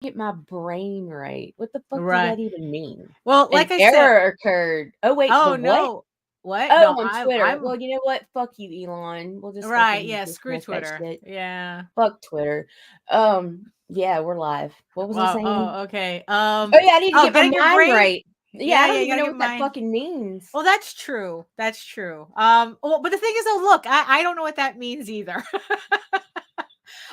get my brain right. What the fuck does Right. that even mean? Well, An like I said, error occurred. Oh wait, the oh what? no. What? Oh, No, on Twitter. I'm Well, you know what? Fuck you, Elon. We'll just right. fucking Yeah, screw dismiss that Twitter. shit. Yeah. Fuck Twitter. Yeah, we're live. What was I Well, saying? oh, okay. Oh yeah, I need to Oh, get my getting your mind brain. right. Yeah, Yeah, I yeah, don't you even gotta know get what that mine. fucking means. Well, that's true. That's true. Well, but the thing is, though, look, I don't know what that means either.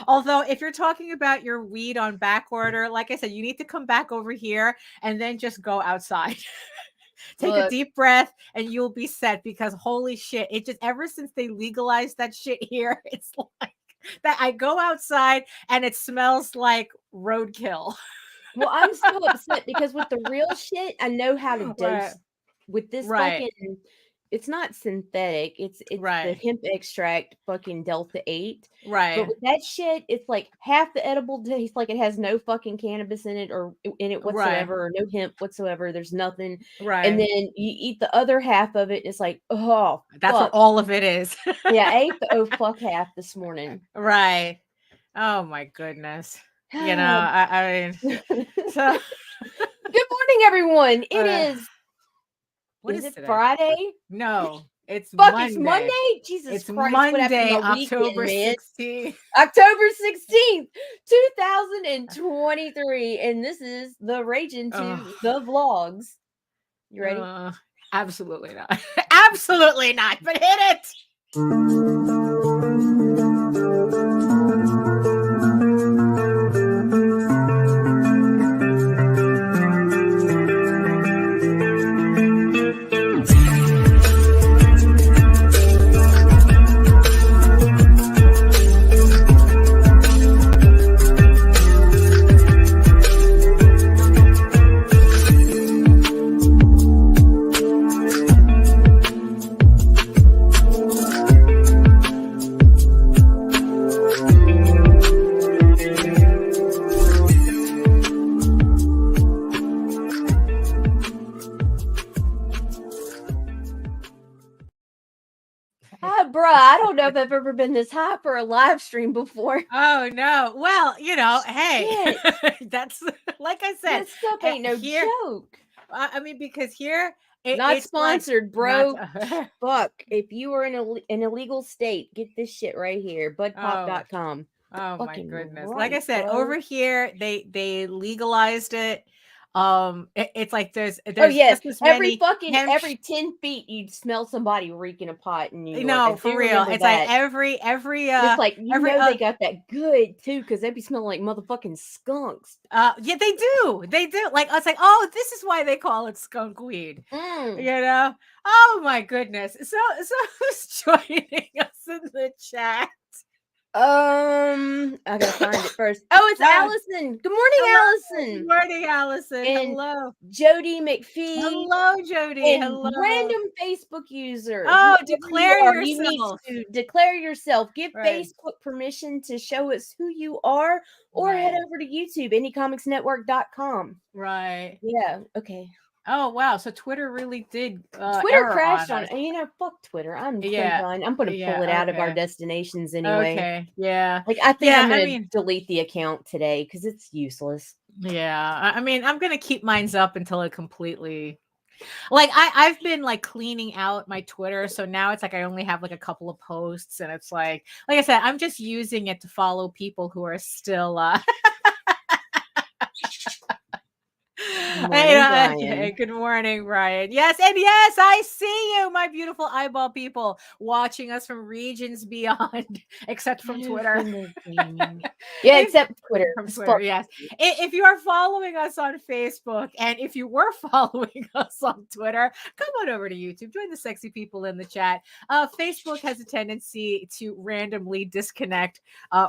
Although, if you're talking about your weed on back order, like I said, you need to come back over here and then just go outside. Take a Look, deep breath and you'll be set, because holy shit, it just, ever since they legalized that shit here, it's like that I go outside and it smells like roadkill. well, I'm so upset because with the real shit, I know how to Right. dose. With this Right. fucking, it's not synthetic. It's the Right. hemp extract, fucking Delta 8. But Right. with that shit, it's like half the edible tastes like it has no fucking cannabis in it or in it Right. whatsoever, or no hemp whatsoever. There's nothing. And Right. then you eat the other half of it, and it's like, oh That's what fuck. all of it is. Yeah, I ate the oh fuck half this morning. Right. Oh my goodness. I mean, so Good morning, everyone. It uh, what is is it today? Friday? No, it's Fuck, it's Monday. Monday? Jesus It's Christ, what happened to Monday, my weekend, October man? 16th. October 16th, 2023. And this is the Ragin Oh, to the vlogs. You ready? absolutely not. Absolutely not. But hit it. Bruh, I don't know if I've ever been this high for a live stream before. Oh no. Well, hey, Shit, that's like I said, this stuff ain't no here. joke. I mean, because here Not it's like sponsored, not. bro. Fuck. If you are in an illegal state, get this shit right here. Oh, Budpop.com. oh my Fucking goodness. Like I right, said, over bro. here they legalized it. It's like Oh there's yeah. just as Every many fucking hemp. every 10 feet you'd smell somebody reeking a pot in New York. I No, for do real. remember It's like that. every It's like every they got that good too, because they'd be smelling like motherfucking skunks. yeah, they do. They do. Like, I was like, oh, this is why they call it skunk weed. Mm. Oh my goodness. So who's joining us in the chat? I gotta find it first. Oh, it's Allison. Good morning, Hello. Good Allison. morning, Allison. And Hello. Jody McPhee. Hello, Jody. And Hello. random Facebook user, Oh, whoever you declare are, you need yourself. to declare yourself. Give Right. Facebook permission to show us who you are, or head Right. over to YouTube, anycomicsnetwork.com. Right. Yeah, okay. Oh wow. So Twitter really did Twitter error crashed on on us. fuck Twitter. I'm so Yeah. done. I'm gonna pull it Yeah. out of our Okay. destinations anyway. Okay. Yeah. Like, I think Yeah. I'm I gonna mean, delete the account today because it's useless. yeah. I mean, I'm gonna keep mine's up until it completely, like, I've been like cleaning out my Twitter, so now it's like I only have like a couple of posts, and it's like I said, I'm just using it to follow people who are still Good morning, Hey, Brian. good morning, Ryan. Yes, and yes, I see you, my beautiful eyeball people, watching us from regions beyond, except from Twitter. Yeah, If except Twitter. from It's Twitter, fuck. yes. If you are following us on Facebook, and if you were following us on Twitter, come on over to YouTube. Join the sexy people in the chat. Facebook has a tendency to randomly disconnect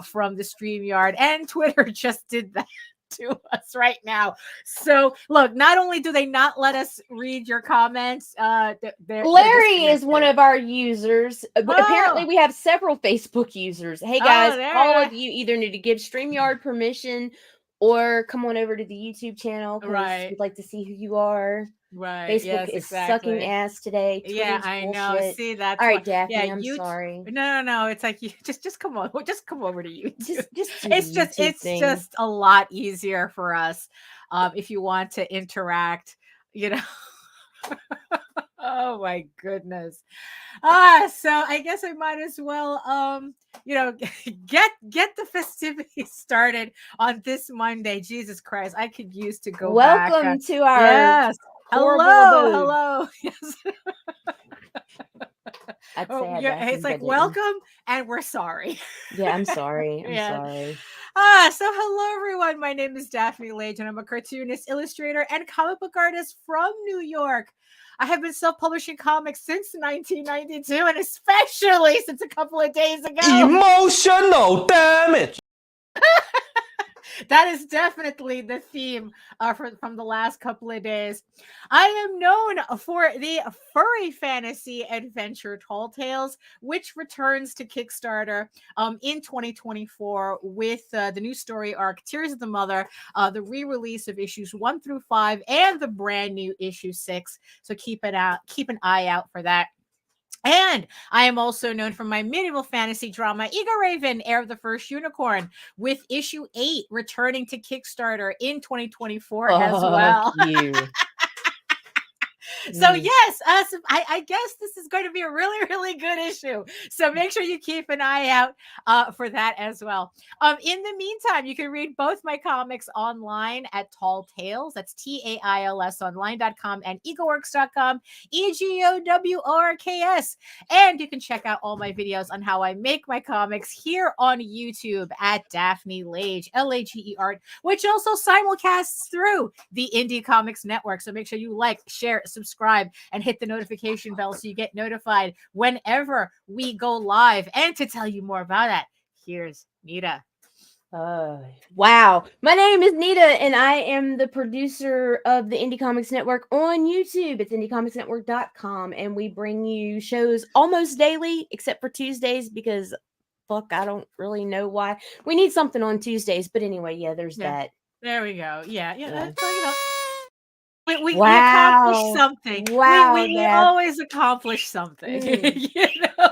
from the StreamYard, and Twitter just did that to us right now. So look, not only do they not let us read your comments, Larry is one of our users. Apparently, oh, we have several Facebook users. Hey oh, guys, there. all of you either need to give StreamYard permission or come on over to the YouTube channel because Right. we'd like to see who you are. Right. Facebook Yes, is sucking exactly. ass today. Yeah, Twitter's I know. bullshit. See, that's All why. right, Daphne, Yeah, I'm you. sorry. No. It's like you just come on, just come over to YouTube. Just do the YouTube It's thing. just a lot easier for us if you want to interact. You know. Oh my goodness. So I guess I might as well get the festivities started on this Monday. Jesus Christ, I could use to go back. Welcome to our Yes. horrible abode. Hello. Yes. I'd say I Yeah, it's like definitely didn't. welcome and we're sorry. Yeah, I'm sorry. I'm Yeah. sorry. So hello everyone. My name is Daphne Lage and I'm a cartoonist, illustrator, and comic book artist from New York. I have been self-publishing comics since 1992 and especially since a couple of days ago. Emotional damage. That is definitely the theme from the last couple of days. I am known for the furry fantasy adventure Tall Tales, which returns to Kickstarter in 2024 with the new story arc Tears of the Mother, the re-release of issues 1 through 5, and the brand new issue 6. So keep an eye out for that. And I am also known for my medieval fantasy drama, EGORAVEN, Heir of the First Unicorn, with issue 8 returning to Kickstarter in 2024 as well. You. So yes, I guess this is going to be a really, really good issue. So make sure you keep an eye out for that as well. In the meantime, you can read both my comics online at Tall Tales. That's TAILS online.com and egoworks.com, EGOWORKS. And you can check out all my videos on how I make my comics here on YouTube at Daphne Lage, LAGE Art, which also simulcasts through the Indie Comics Network. So make sure you like, share, subscribe, and hit the notification bell so you get notified whenever we go live. And to tell you more about that, here's Nita. Wow. My name is Nita, and I am the producer of the Indie Comics Network on YouTube. It's indiecomicsnetwork.com, and we bring you shows almost daily, except for Tuesdays, because fuck, I don't really know why. We need something on Tuesdays, but anyway, yeah, there's that. There we go. Yeah. Yeah. That's, you know, we Wow. accomplish something. Wow, we always accomplish something. You know?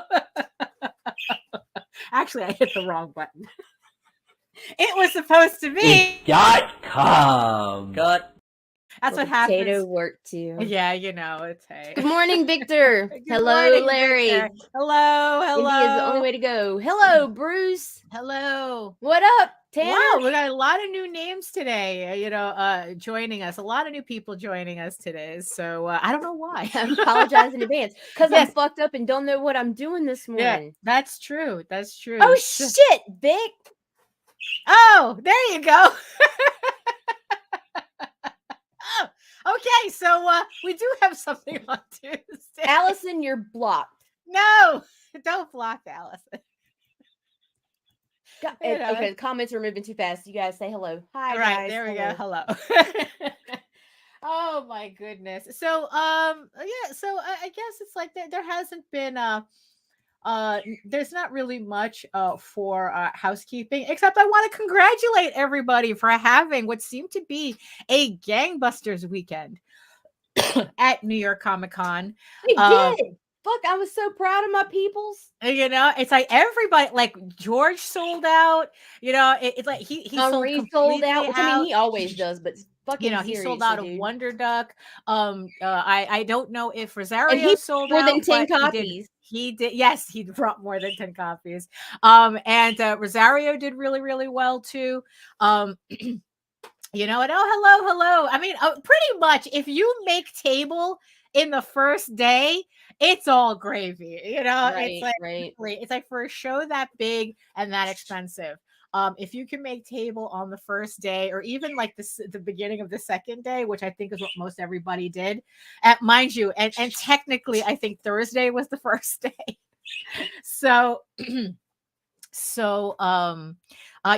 Actually, I hit the wrong button. It was supposed to be. Cut. That's what happens. Potato work too. Yeah, you know, it's hey. Good morning, Victor. Good Hello, morning, Larry. Victor. Hello. India is the only way to go. Hello, Bruce. Hello. What up, Tanner? Wow, we got a lot of new names today, joining us. A lot of new people joining us today. So I don't know why. I apologize in advance because Yes. I'm fucked up and don't know what I'm doing this morning. Yeah, that's true. That's true. Oh, shit, Vic. Oh, there you go. Oh, okay. So we do have something on Tuesday. Allison, you're blocked. No, don't block Allison. Okay, the comments are moving too fast. You guys say hello. Hi, Right, guys. there we go. Hello. Oh my goodness. So yeah, so I guess it's like there hasn't been there's not really much for housekeeping, except I want to congratulate everybody for having what seemed to be a gangbusters weekend at New York Comic Con. We did. Fuck, I was so proud of my peoples. You know, it's like everybody, like George sold out. You know, it's like he sold out. Which, I mean, he always does, but fucking, he sold out of Wonder Duck. I don't know if Rosario and he sold more out than 10 copies. He did. Yes, he brought more than 10 copies. And Rosario did really, really well too. You know, and hello. I mean, pretty much if you make table in the first day, it's all gravy. You know, Right, it's like for a show that big and that expensive. If you can make table on the first day, or even like the beginning of the second day, which I think is what most everybody did, mind you, and technically, I think Thursday was the first day. So,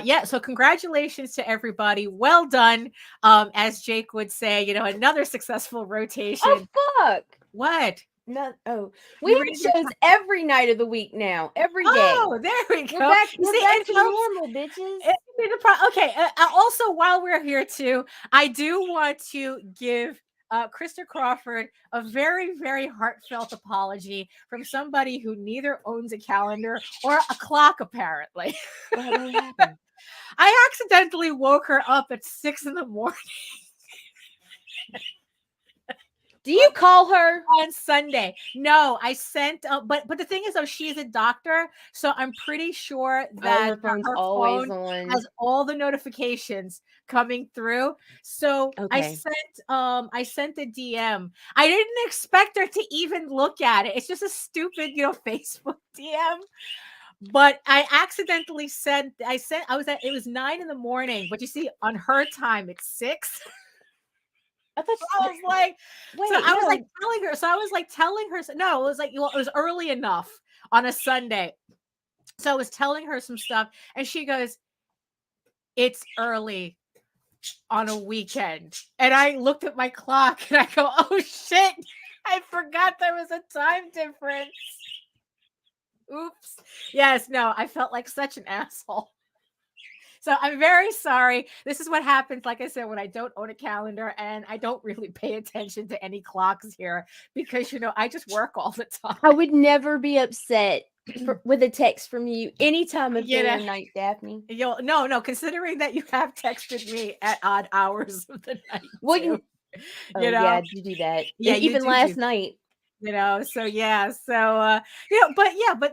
yeah. So congratulations to everybody. Well done. As Jake would say, you know, another successful rotation. Oh fuck! What? No, oh, we You have ready to shows every night of the week now, every day. Oh, there we go. We're back, You we're see, back it to helps. normal, bitches. Okay. Also, while we're here too, I do want to give Krista Crawford a very, very heartfelt apology from somebody who neither owns a calendar or a clock, apparently. What happened? I accidentally woke her up at 6 in the morning Do you call her? on Sunday. No, I sent, but the thing is, though, she's a doctor, so I'm pretty sure that Her phone's her always phone on. has all the notifications coming through. So Okay. I sent a DM. I didn't expect her to even look at it. It's just a stupid, Facebook DM. But I accidentally sent. It was 9 in the morning, but you see, on her time, it's 6. I thought I was like, wait, so I was no. like telling her. So I was like telling her. No, it was like, well, it was early enough on a Sunday. So I was telling her some stuff, and she goes, "It's early on a weekend." And I looked at my clock, and I go, "Oh shit! I forgot there was a time difference." Oops. Yes. No, I felt like such an asshole. So I'm very sorry. This is what happens, like I said, when I don't own a calendar and I don't really pay attention to any clocks here because, I just work all the time. I would never be upset with a text from you any time of day or night, Daphne. No, considering that you have texted me at odd hours of the night. Well, too, yeah, you do that. Yeah, And even last night. So yeah, but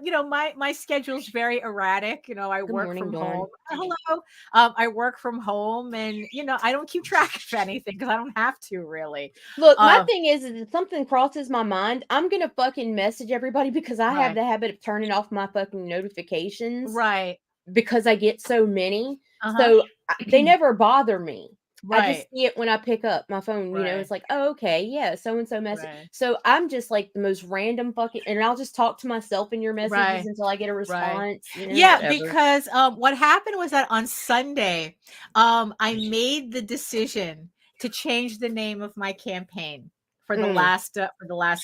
my schedule's very erratic. I work morning, from Dawn. home. Hello. I work from home, and I don't keep track of anything because I don't have to really. Look, my thing is if something crosses my mind, I'm gonna fucking message everybody because I have Right. the habit of turning off my fucking notifications. Right. Because I get so many. Uh-huh. So they never bother me. I just Right. see it when I pick up my phone, Right. it's like, oh, okay, yeah, so-and-so message. Right. So I'm just like the most random fucking, and I'll just talk to myself in your messages Right. until I get a Right. response. Yeah, Whatever. because what happened was that on Sunday, I made the decision to change the name of my campaign for the last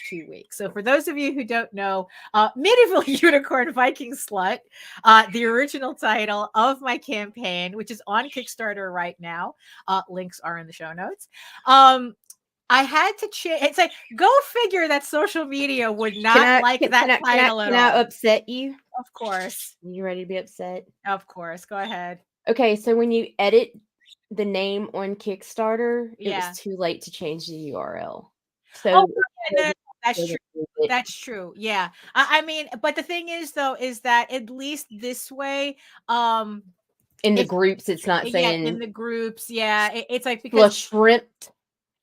2 weeks. So for those of you who don't know, Medieval Unicorn Viking Slut, the original title of my campaign, which is on Kickstarter right now. Links are in the show notes. I had to change. It's like, go figure that social media would not like that title at all. Can I upset you? Of course. You ready to be upset? Of course. Go ahead. Okay, so when you edit the name on Kickstarter, it Yeah. was too late to change the URL. So no, that's true. That's true. Yeah. I mean, but the thing is, though, is that at least this way, in the groups, it's not saying in the groups. Yeah. It's like because flush shrimp.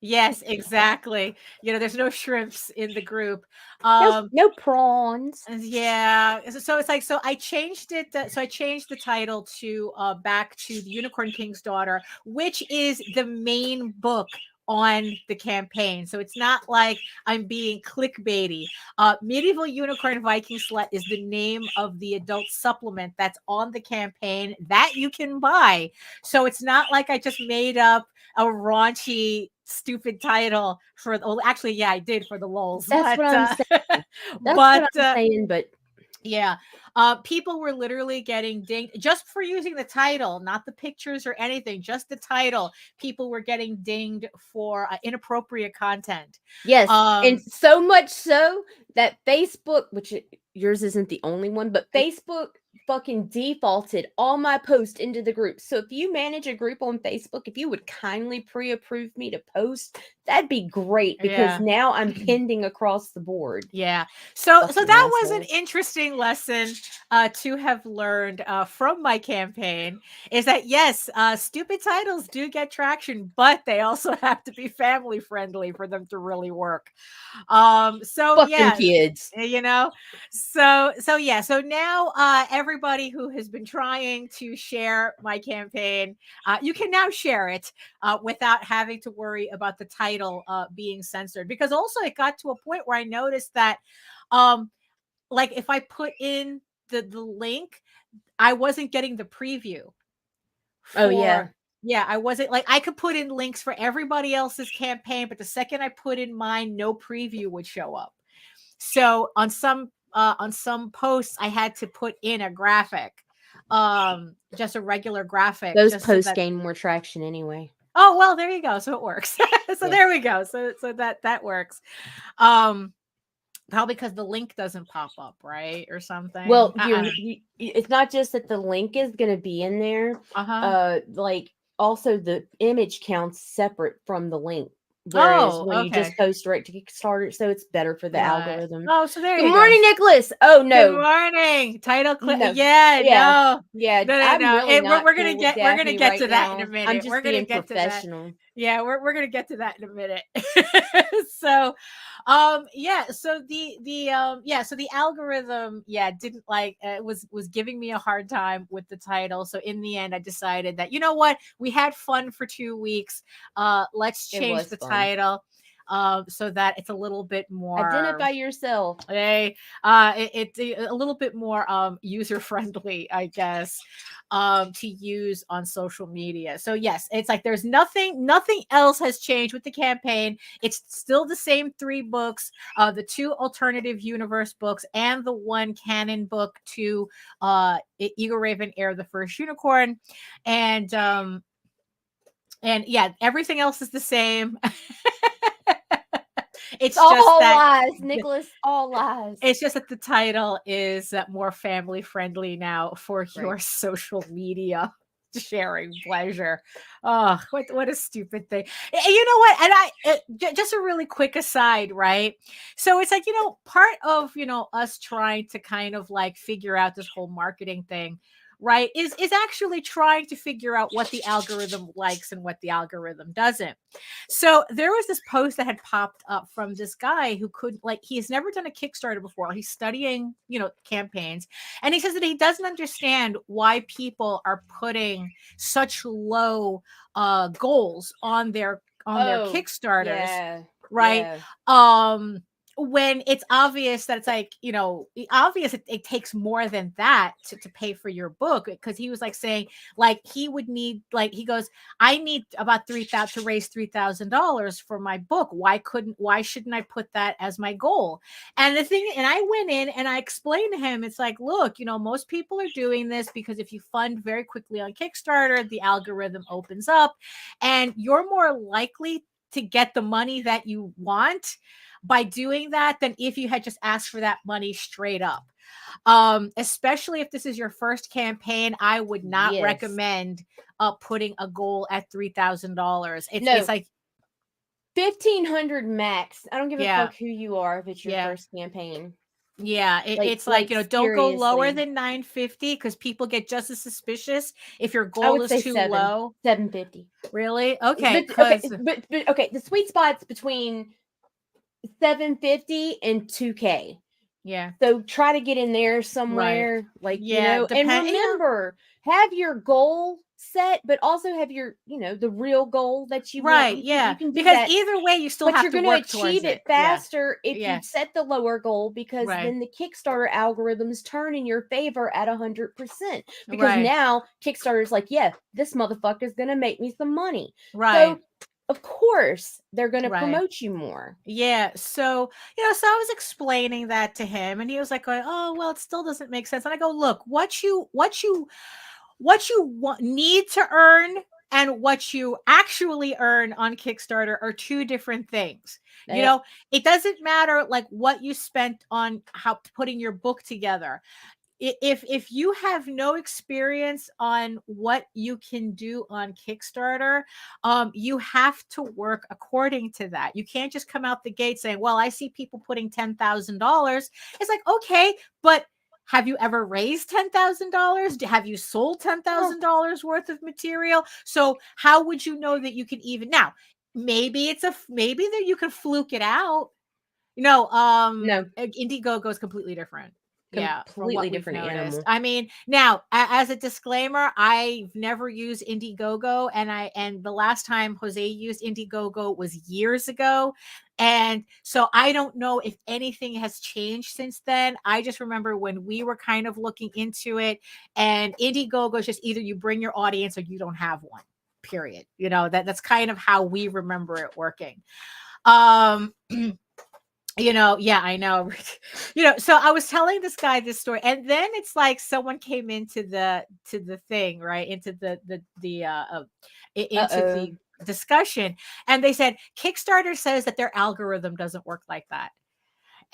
Yes, exactly. There's no shrimps in the group. No prawns. Yeah. So it's like, so I changed it. So I changed the title to back to the Unicorn King's Daughter, which is the main book on the campaign. So it's not like I'm being clickbaity. Medieval Unicorn Viking Slut is the name of the adult supplement that's on the campaign that you can buy. So it's not like I just made up a raunchy, stupid title for. Well, actually, yeah, I did for the lols. That's what I'm saying. That's what I'm saying. But yeah, people were literally getting dinged just for using the title, not the pictures or anything, just the title. People were getting dinged for inappropriate content. Yes, and so much so that Facebook, which yours isn't the only one, but Facebook fucking defaulted all my posts into the group. So if you manage a group on Facebook, if you would kindly pre-approve me to post, that'd be great because now I'm pending across the board. Yeah. So that was an interesting lesson to have learned from my campaign, is that yes, stupid titles do get traction, but they also have to be family friendly for them to really work. So fucking kids. So now everybody who has been trying to share my campaign, you can now share it without having to worry about the title being censored, because also it got to a point where I noticed that like if I put in the link, I wasn't getting the preview. Yeah, I wasn't, like, I could put in links for everybody else's campaign, but the second I put in mine, no preview would show up. So on some posts, I had to put in a graphic, just a regular graphic. Those just posts so that, gain more traction anyway. oh well, there you go. So it works. So Yeah. there we go. So that works. Um, Probably because the link doesn't pop up, right, or something. Well, it's not just that the link is going to be in there. Like also the image counts separate from the link. Whereas Oh, when you okay. just post direct to Kickstarter, so it's better for the Right. algorithm. Oh, so there Good you morning, go. Nicholas. Oh Good no, morning. Title clip. no, Yeah, yeah, no. yeah. No. I'm really Hey, not we're cool gonna with get Daphne right to that in now. a minute. I'm just We're gonna being get to that. professional. Yeah, we're gonna get to that in a minute. So yeah, so the algorithm didn't like was giving me a hard time with the title. So in the end I decided that, you know what, we had fun for 2 weeks, let's It change was the fun. title so that it's a little bit more Identify yourself. it's a little bit more user friendly, I guess, to use on social media. So yes, it's like there's nothing else has changed with the campaign. It's still the same 3 books, the 2 alternative universe books and the 1 canon book to EGORAVEN HEIR the First Unicorn, and yeah, everything else is the same. It's all just that lies, Nicholas. All lies. it's just that the title is more family friendly now for your Right. social media sharing pleasure. Oh, what a stupid thing. You know what? And just a really quick aside, right? So it's like, part of, us trying to kind of like figure out this whole marketing thing, right, is actually trying to figure out what the algorithm likes and what the algorithm doesn't. So there was this post that had popped up from this guy who he's never done a Kickstarter before. He's studying, campaigns. And he says that he doesn't understand why people are putting such low goals on their Kickstarters. Yeah, Right. yeah. When it's obvious that it's like, obvious it takes more than that to pay for your book, because he was like saying like he would need, like, he goes, I need about 3,000 to raise $3,000 for my book. Why shouldn't I put that as my goal? And I went in and I explained to him, it's like, look, most people are doing this because if you fund very quickly on Kickstarter, the algorithm opens up and you're more likely to get the money that you want by doing that than if you had just asked for that money straight up. Especially if this is your first campaign, I would not recommend putting a goal at $3,000. It's like 1,500 max. I don't give a fuck who you are if it's your first campaign. Yeah, it's like, don't go lower than 950 because people get just as suspicious if your goal is too low. 750. Really? Okay. But okay, the sweet spot's between 750 and 2K. Yeah. So try to get in there somewhere, right. and remember, have your goal set, but also have your, the real goal that you want. You Yeah. can do because that, either way, you still have to work towards it. But you're going to achieve it faster if you set the lower goal, because then the Kickstarter algorithms turn in your favor at 100%. Because now Kickstarter's like, yeah, this motherfucker's going to make me some money. Right. So of course they're going to promote you more. Yeah. So, so I was explaining that to him and he was like, oh, well, it still doesn't make sense. And I go, look, what you need to earn and what you actually earn on Kickstarter are 2 different things. It doesn't matter like what you spent on putting your book together. If you have no experience on what you can do on Kickstarter, you have to work according to that. You can't just come out the gate saying, well, I see people putting $10,000. It's like, okay, but have you ever raised $10,000? Have you sold $10,000 worth of material? So how would you know that you can even now? Maybe that you can fluke it out. No, Indiegogo is completely different. Completely different animal. I mean, now as a disclaimer, I've never used Indiegogo, and the last time Jose used Indiegogo was years ago, and so I don't know if anything has changed since then. I just remember when we were kind of looking into it, and Indiegogo is just either you bring your audience or you don't have one. Period. That's kind of how we remember it working. Yeah, I know. So I was telling this guy this story, and then it's like someone came into the thing, right? Into into Uh-oh. the discussion, and they said Kickstarter says that their algorithm doesn't work like that.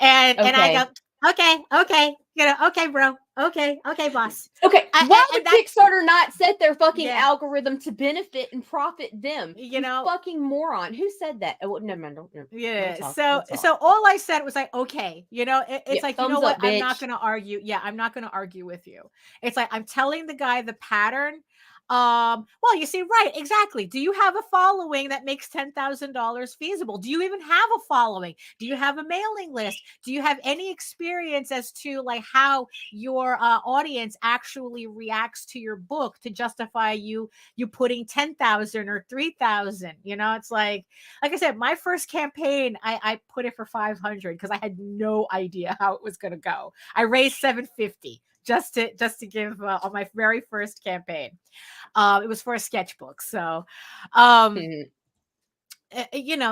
And I Okay. go, okay, okay, bro. Okay, boss. Okay, why And would that, Kickstarter not set their fucking yeah, algorithm to benefit and profit them? you You know, fucking moron. Who said that? Oh, never mind. We'll yeah. talk. So We'll talk. so all I said was like, okay, Yeah, it's like, you know thumbs what? up, I'm not bitch. gonna argue. Yeah, I'm not gonna argue with you. It's like I'm telling the guy the pattern. Well, you see, right, exactly. Do you have a following that makes $10,000 feasible? Do you even have a following? Do you have a mailing list? Do you have any experience as to like how your audience actually reacts to your book to justify you putting 10,000 or 3,000? It's like I said, my first campaign, I put it for 500 because I had no idea how it was going to go. I raised 750 just to give on my very first campaign. It was for a sketchbook. So, um,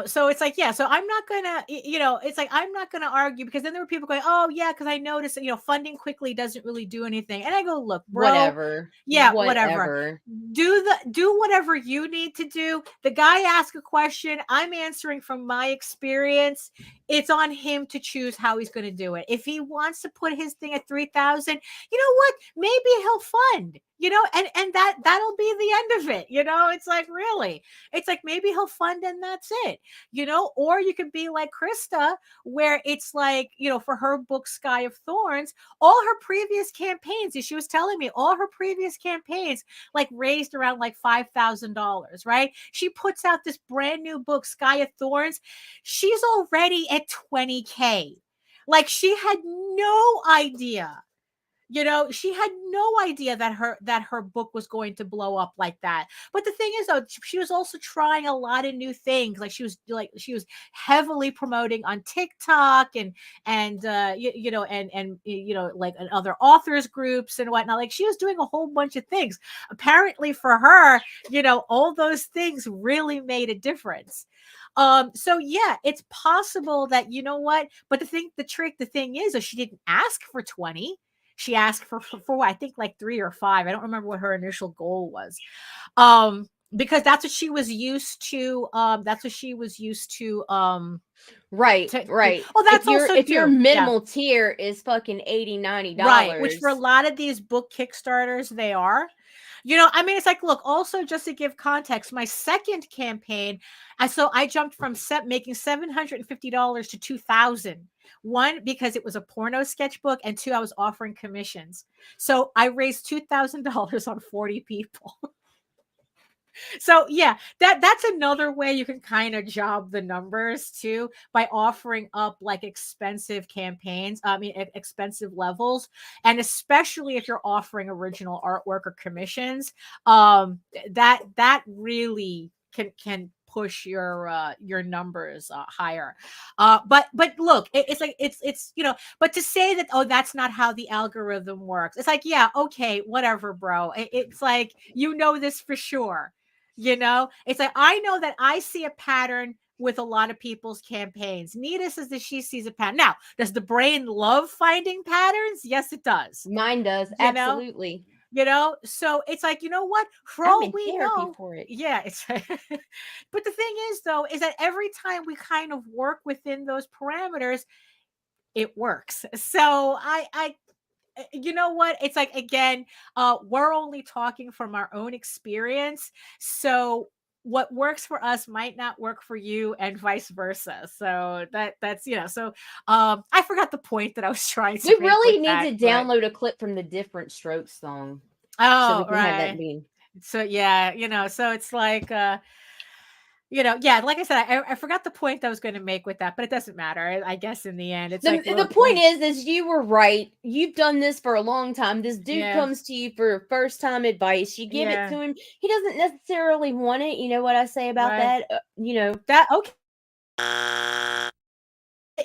so it's like, yeah, so I'm not gonna, it's like, I'm not gonna argue, because then there were people going, oh yeah, because I noticed that, funding quickly doesn't really do anything. And I go, look, bro, Whatever. yeah, whatever. Whatever. Do whatever you need to do. The guy asked a question, I'm answering from my experience. It's on him to choose how he's going to do it. If he wants to put his thing at 3,000, you know what? Maybe he'll fund, and that'll be the end of it. It's like, really, it's like, maybe he'll fund and that's it. Or you could be like Krista, where it's like, for her book Sky of Thorns, all her previous campaigns, as she was telling me, all her previous campaigns like raised around like $5,000, right? She puts out this brand new book, Sky of Thorns. She's already at 20K. Like, she had no idea. She had no idea that her book was going to blow up like that. But the thing is, though, she was also trying a lot of new things. Like, she was heavily promoting on TikTok and like in other authors groups and whatnot. Like, she was doing a whole bunch of things. Apparently, for her, all those things really made a difference. So yeah, it's possible that, but the thing is, she didn't ask for 20. She asked for I think like 3 or 5. I don't remember what her initial goal was. Because that's what she was used to. Right. Right. Oh, that's If your too. Yeah. minimal tier is fucking $80, $90. Right, which for a lot of these book Kickstarters, they are. I mean, it's like, look, also just to give context, my second campaign, so I jumped from making $750 to $2,000. One, because it was a porno sketchbook, and two, I was offering commissions. So I raised $2,000 on 40 people. So yeah, that's another way you can kind of job the numbers too, by offering up like expensive campaigns. I mean, expensive levels, and especially if you're offering original artwork or commissions, that really can push your numbers higher. But look, it's like it's but to say that, oh, that's not how the algorithm works, it's like, yeah, okay, whatever, bro. It's like, this for sure. It's like, I know that I see a pattern with a lot of people's campaigns. Nita says that she sees a pattern. Now, does the brain love finding patterns? Yes, it does. Mine does. Absolutely. So it's like, what? For I'm all in we therapy know, for it. yeah, it's but the thing is, though, is that every time we kind of work within those parameters, it works. So I you know what? It's like, again, we're only talking from our own experience. So what works for us might not work for you, and vice versa. So that's so I forgot the point that I was trying to We make really with need that, to but download a clip from the Different Strokes song. So we oh, can have that right. be. So yeah, so it's like yeah, like I said, I forgot the point I was going to make with that, but it doesn't matter. I guess in the end, it's like, The look, point is you were right. You've done this for a long time. This dude yeah, comes to you for first time advice. You give it yeah, to him. He doesn't necessarily want it. You know what I say about right. that? That okay.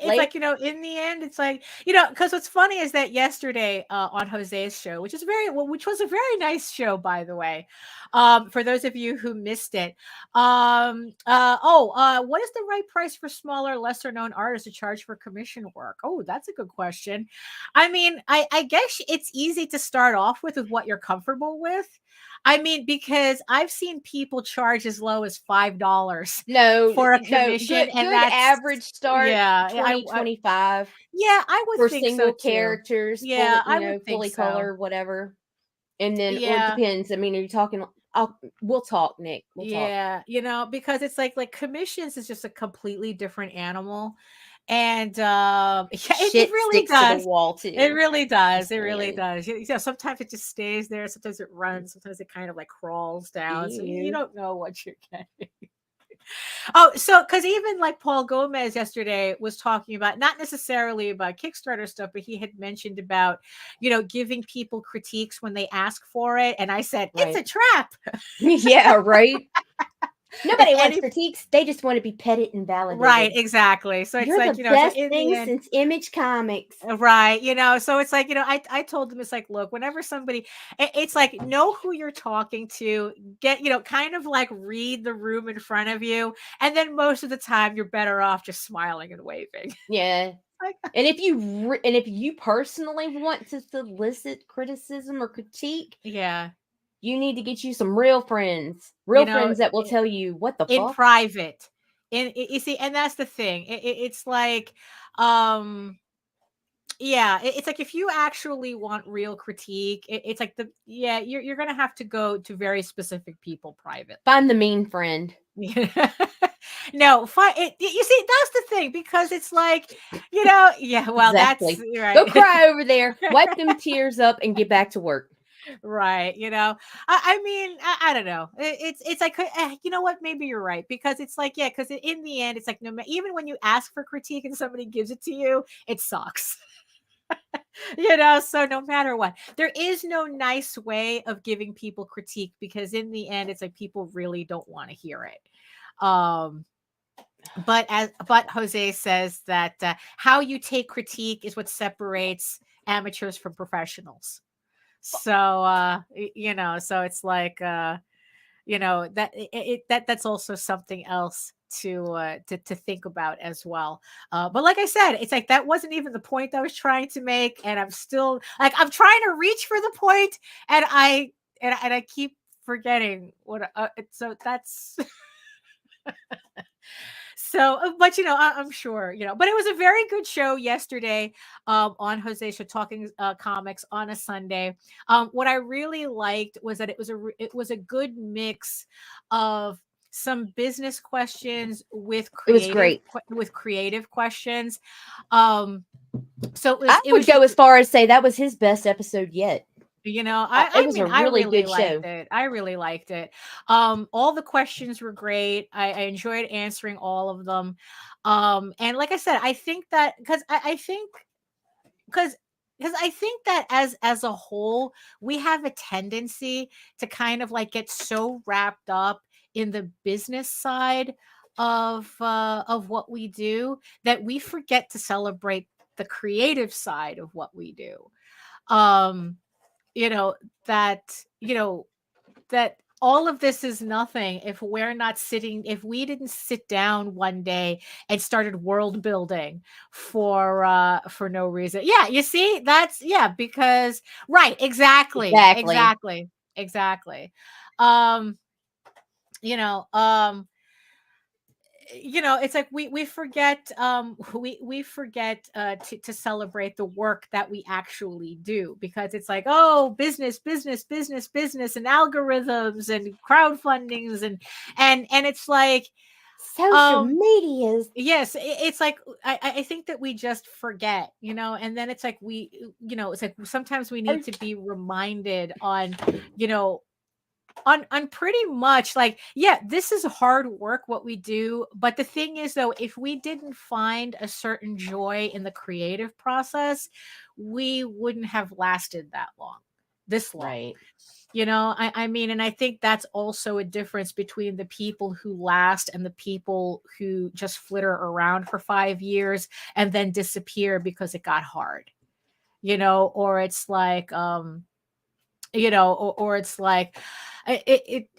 it's like, in the end, it's like, because what's funny is that yesterday on Jose's show, which was a very nice show, by the way, for those of you who missed it, what is the right price for smaller, lesser known artists to charge for commission work? Oh, that's a good question. I mean, I guess it's easy to start off with what you're comfortable with. I mean, because I've seen people charge as low as $5 for a commission, and good that's average start. yeah, 25. Yeah, I would for think single so too. characters. Yeah, fully, I would think fully so. color, whatever. And then, or it Yeah. depends. I mean, are you talking? We'll talk, Nick. We'll talk. Yeah, because it's like commissions is just a completely different animal. And it really sticks to the does. wall too. It really does. It really Man. does. Sometimes it just stays there. Sometimes it runs. Sometimes it kind of like crawls down. So you don't know what you're getting. Oh, so because even like Paul Gomez yesterday was talking about, not necessarily about Kickstarter stuff, but he had mentioned about, giving people critiques when they ask for it. And I said, it's a trap. Yeah, right. Nobody wants critiques. They just want to be petted and validated. Right, exactly. So it's You're like, the best so thing since Image Comics. Right. So it's like, I told them, it's like, look, whenever somebody, it's like, know who you're talking to, get, kind of like read the room in front of you. And then most of the time you're better off just smiling and waving. Yeah. And if you personally want to solicit criticism or critique, yeah, you need to get you some real friends, friends that will tell you what the fuck in private. You see, and that's the thing. It's like, it's like if you actually want real critique, it's like you're gonna have to go to very specific people private. Find the mean friend. No, you see, that's the thing, because it's like, well, exactly. That's right. Go cry over there, wipe them tears up, and get back to work. Right. I mean, I don't know. It's like, you know what? Maybe you're right, because it's like, because in the end, it's like, even when you ask for critique and somebody gives it to you, it sucks. So no matter what, there is no nice way of giving people critique, because in the end, it's like people really don't want to hear it. But Jose says that how you take critique is what separates amateurs from professionals. So so it's like that's also something else to think about as well. But like I said, it's like that wasn't even the point I was trying to make, and I'm still like, I'm trying to reach for the point, and I keep forgetting what. So that's. So, but I'm sure, but it was a very good show yesterday on Jose Show, talking comics on a Sunday. What I really liked was that it was a good mix of some business questions with creative questions. So I would go as far as say that was his best episode yet. I really liked it. I really liked it. All the questions were great. I enjoyed answering all of them. And like I said, I think that because I think that as a whole, we have a tendency to kind of like get so wrapped up in the business side of what we do that we forget to celebrate the creative side of what we do. That all of this is nothing if we didn't sit down one day and started world building for no reason. Yeah, you see, because right, exactly. It's like we forget we forget to celebrate the work that we actually do, because it's like, oh, business and algorithms and crowdfundings and it's like social medias. Yes, it's like I think that we just forget, and then it's like it's like sometimes we need to be reminded on pretty much like, this is hard work what we do, but the thing is, though, if we didn't find a certain joy in the creative process, we wouldn't have lasted that long. this long. Right. You know, I mean, and I think that's also a difference between the people who last and the people who just flitter around for 5 years and then disappear because it got hard, you know, or it's like, you know, or it's like,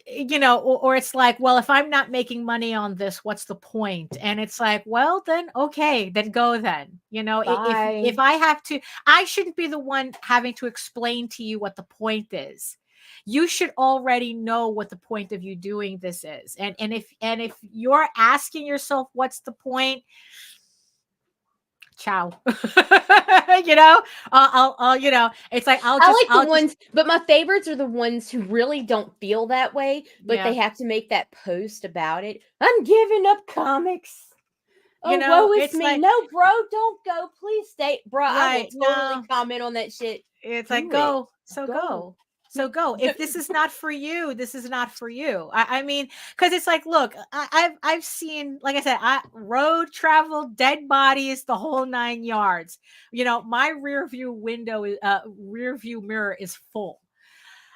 you know, or it's like, well, if I'm not making money on this, what's the point? And it's like, well, then, okay, then go then, you know, Bye. if I have to, I shouldn't be the one having to explain to you what the point is. You should already know what the point of you doing this is. And if you're asking yourself, what's the point? Ciao. You know, I'll, you know, it's like, I like the ones, but my favorites are the ones who really don't feel that way, but they have to make that post about it. I'm giving up comics. Oh, you know, woe is it's me. like, No, bro, don't go. Please stay. Bro, right, I will totally no. comment on that shit. It's Do like, it. go. So Go. go. So go. If this is not for you, this is not for you. I mean, because it's like, look, I've seen, like I said, road travel, dead bodies, the whole 9 yards. You know, my rear view mirror is full.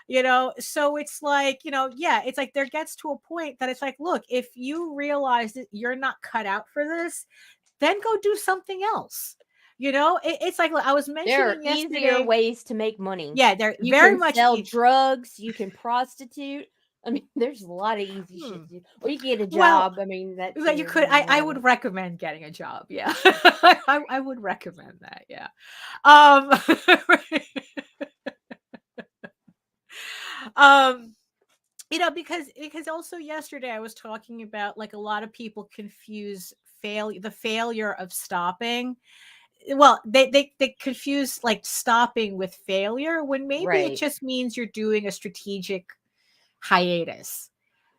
You know, so it's like, you know, yeah, it's like there gets to a point that it's like, look, if you realize that you're not cut out for this, then go do something else. You know, it's like I was There are mentioning easier yesterday. ways to make money. Yeah, they're You very can much sell drugs. You can prostitute. I mean, there's a lot of easy shit to do. Or you can get a Well, job. I mean, that you too, could. I whatever. would recommend getting a job. Yeah, I would recommend that. Yeah. Um. um. You know, because also yesterday I was talking about, like, a lot of people confuse the failure of stopping. Well, they confuse, like, stopping with failure, when maybe it Right. just means you're doing a strategic hiatus.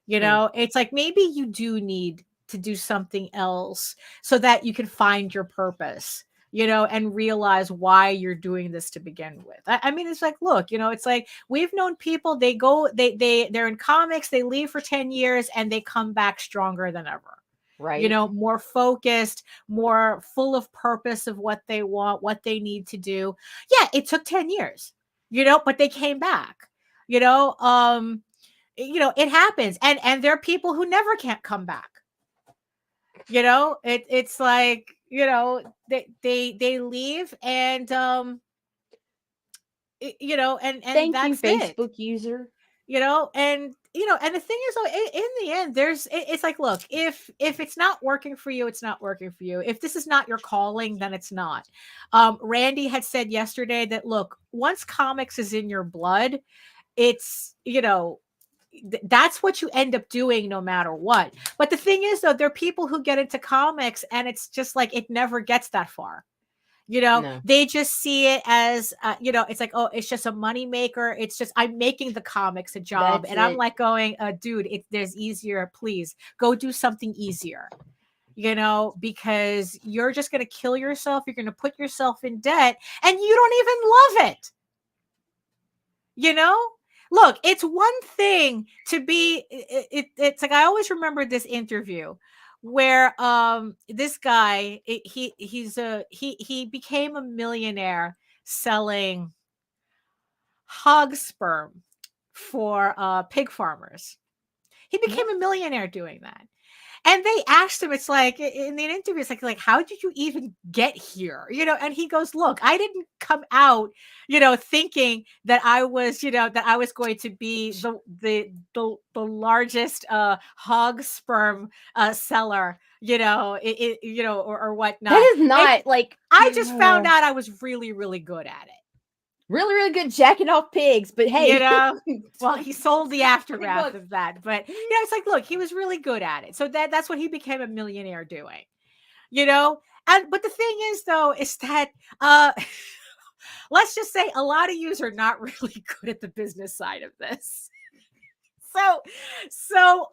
You Hmm. know, it's like maybe you do need to do something else so that you can find your purpose, you know, and realize why you're doing this to begin with. I mean, it's like, look, you know, it's like we've known people, they're in comics, they leave for 10 years and they come back stronger than ever. Right. You know, more focused, more full of purpose of what they want, what they need to do. Yeah, it took 10 years, you know, but they came back, you know. You know, it happens, and there are people who never can't come back. You know, it's like, you know, they leave, and you know, and Thank you, that's it. Facebook user. You know, and you know, and the thing is, though, in the end, it's like, look, if it's not working for you, it's not working for you. If this is not your calling, then it's not. Randy had said yesterday that, look, once comics is in your blood, it's, you know, that's what you end up doing no matter what. But the thing is, though, there are people who get into comics and it's just like it never gets that far. You know, No. they just see it as, you know, it's like, oh, it's just a money maker. It's just, I'm making the comics a job. That's and I'm it. like going, dude, there's easier. Please go do something easier, you know, because you're just going to kill yourself. You're going to put yourself in debt and you don't even love it. You know? Look, it's one thing to be it's like, I always remember this interview where this guy, he became a millionaire selling hog sperm for pig farmers. He became a millionaire doing that. And they asked him, it's like in the interview, it's like, how did you even get here? You know, and he goes, look, I didn't come out, you know, thinking that I was, you know, that I was going to be the largest hog sperm seller, you know, you know, or whatnot. That is not like, I just found out I was really, really good at it. Really, really good jacking off pigs, but hey, you know, well, he sold the aftermath of that, but you know, it's like, look, he was really good at it, so that's what he became a millionaire doing, you know. And but the thing is, though, is that let's just say a lot of yous are not really good at the business side of this. So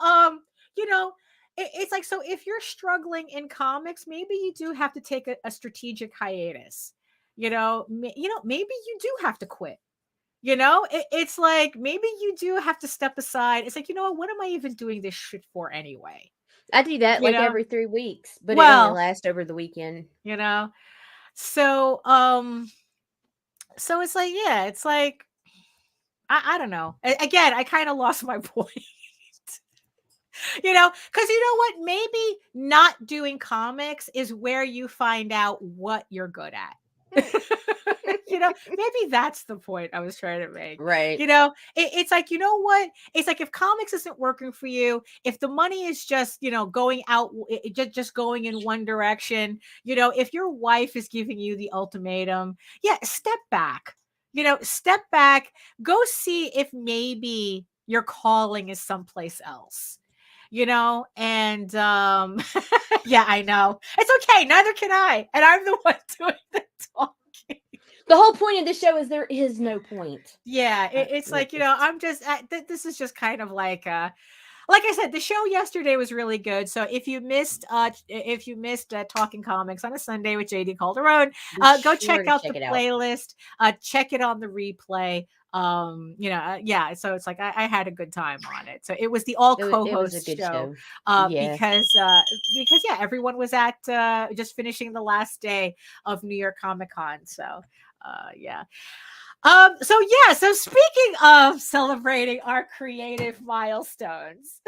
you know, it's like, so if you're struggling in comics, maybe you do have to take a strategic hiatus. You know, maybe you do have to quit. You know, it's like maybe you do have to step aside. It's like, you know what am I even doing this shit for anyway? I do that You like know? every 3 weeks, but it Well, only lasts over the weekend. You know, so it's like, yeah, it's like, I don't know. Again, I kind of lost my point. You know, because you know what? Maybe not doing comics is where you find out what you're good at. You know, maybe that's the point I was trying to make. Right. You know, it's like, you know what? It's like if comics isn't working for you, if the money is just, you know, going out, just going in one direction, you know, if your wife is giving you the ultimatum, yeah, step back. You know, step back, go see if maybe your calling is someplace else. You know, and yeah, I know. It's okay, neither can I. And I'm the one doing the talking. The whole point of the show is there is no point. Yeah, it's like, you know, I'm just this is just kind of like I said, the show yesterday was really good. So if you missed Talking Comics on a Sunday with JD Calderon, go check out the playlist. Check it on the replay. You know, yeah. So it's like I had a good time on it. So it was the all co-host show. Because yeah, everyone was at just finishing the last day of New York Comic Con. So yeah. So speaking of celebrating our creative milestones.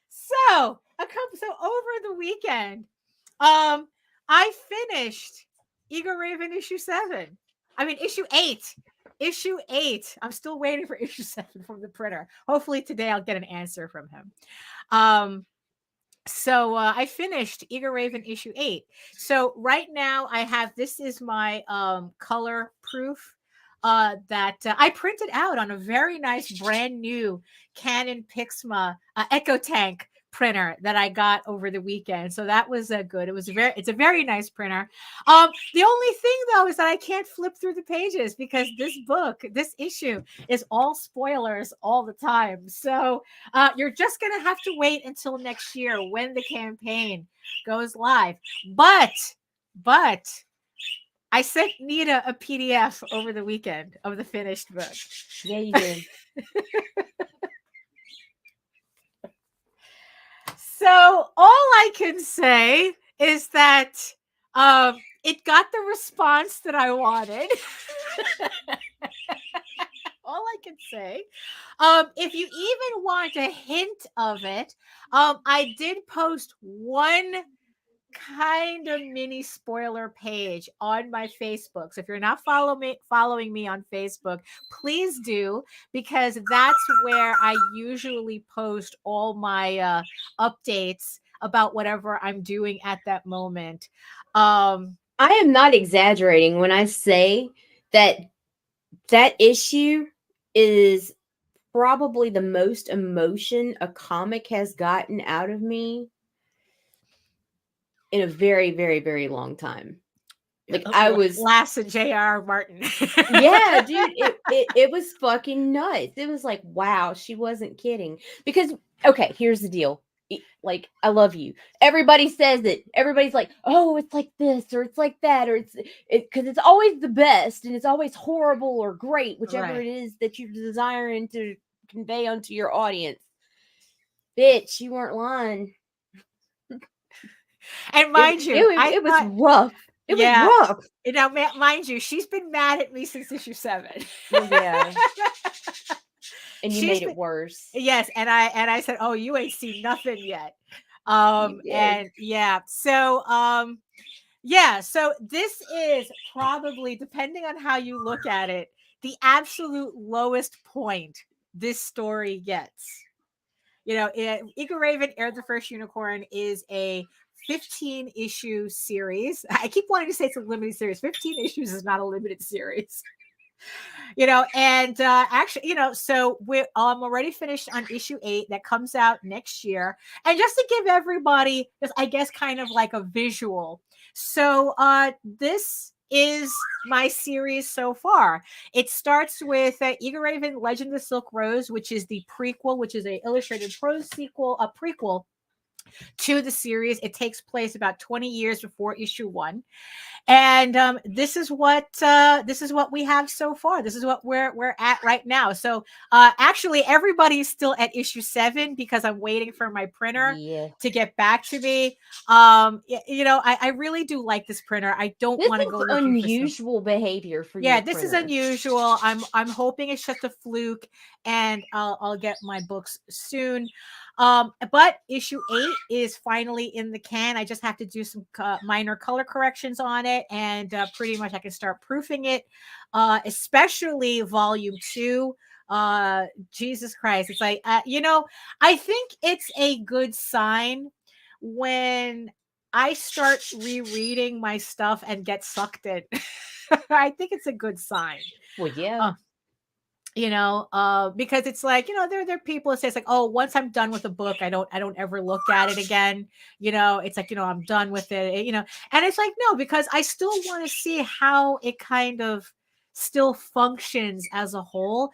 So over the weekend, I finished EGORAVEN issue 7. I mean, issue 8. Issue 8. I'm still waiting for issue 7 from the printer. Hopefully today I'll get an answer from him. So I finished EGORAVEN issue 8. So right now I have, this is my color proof that I printed out on a very nice brand new Canon Pixma Echo Tank printer that I got over the weekend. So that was good. It's a very nice printer. The only thing though is that I can't flip through the pages because this issue is all spoilers all the time. So you're just gonna have to wait until next year when the campaign goes live. But I sent Nita a PDF over the weekend of the finished book. Yeah, you did. So all I can say is that it got the response that I wanted. All I can say. If you even want a hint of it, I did post one kind of mini spoiler page on my Facebook. So if you're not following me on Facebook, please do, because that's where I usually post all my updates about whatever I'm doing at that moment. I am not exaggerating when I say that issue is probably the most emotion a comic has gotten out of me in a very, very, very long time. Like I was last at J.R. Martin. Yeah, dude, it was fucking nuts. It was like, wow, she wasn't kidding. Because okay, here's the deal. Like, I love you. Everybody says it. Everybody's like, oh, it's like this or it's like that, or it's because it's always the best and it's always horrible or great, whichever it is that you're desiring to convey onto your audience. Bitch, you weren't lying. And mind you, it was rough. It was rough. Now, mind you, she's been mad at me since issue 7. Yeah. And you made it worse. Yes, and I said, "Oh, you ain't seen nothing yet." And yeah, so so this is probably, depending on how you look at it, the absolute lowest point this story gets. You know, EGORAVEN Heir the First Unicorn is a 15-issue series. I keep wanting to say it's a limited series. 15 issues is not a limited series. You know, and actually, you know, so I'm already finished on issue 8 that comes out next year. And just to give everybody, I guess, kind of like a visual. So this is my series so far. It starts with EGORAVEN Legend of the Silk Rose, which is the prequel, which is a illustrated prose sequel, a prequel to the series. It takes place about 20 years before issue 1. And this is what we have so far. This is what we're at right now. So actually, everybody's still at issue 7 because I'm waiting for my printer to get back to me. I really do like this printer. I don't want to go looking unusual behavior for you. Yeah, this is unusual. I'm hoping it's just a fluke, and I'll get my books soon. But issue 8 is finally in the can. I just have to do some minor color corrections on it, and pretty much I can start proofing it, especially volume 2. Jesus Christ. It's like, I think it's a good sign when I start rereading my stuff and get sucked in. I think it's a good sign. Well, yeah. Because it's like, there are people that say it's like, oh, once I'm done with a book, I don't ever look at it again. It's like, I'm done with it, and it's like, no, because I still want to see how it kind of still functions as a whole.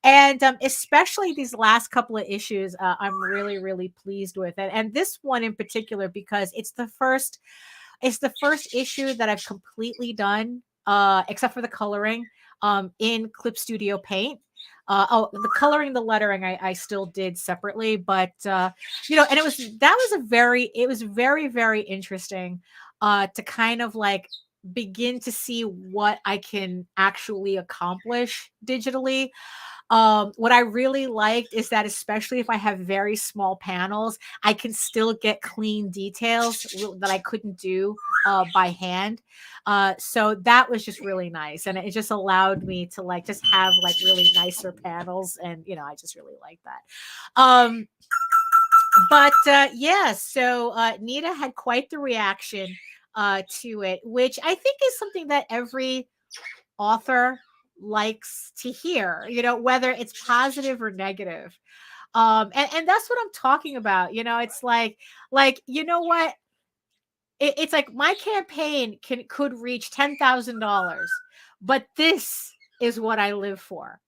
And especially these last couple of issues, I'm really, really pleased with it. And this one in particular, because it's the first issue that I've completely done, except for the coloring, in Clip Studio Paint. The coloring, the lettering, I still did separately, but and it was very, very interesting to kind of like begin to see what I can actually accomplish digitally. What I really liked is that, especially if I have very small panels, I can still get clean details that I couldn't do by hand. So that was just really nice. And it just allowed me to like just have like really nicer panels. And, I just really like that. So Nita had quite the reaction to it, which I think is something that every author likes to hear, whether it's positive or negative. And that's what I'm talking about. It's like, you know what? It's like my campaign could reach $10,000, but this is what I live for.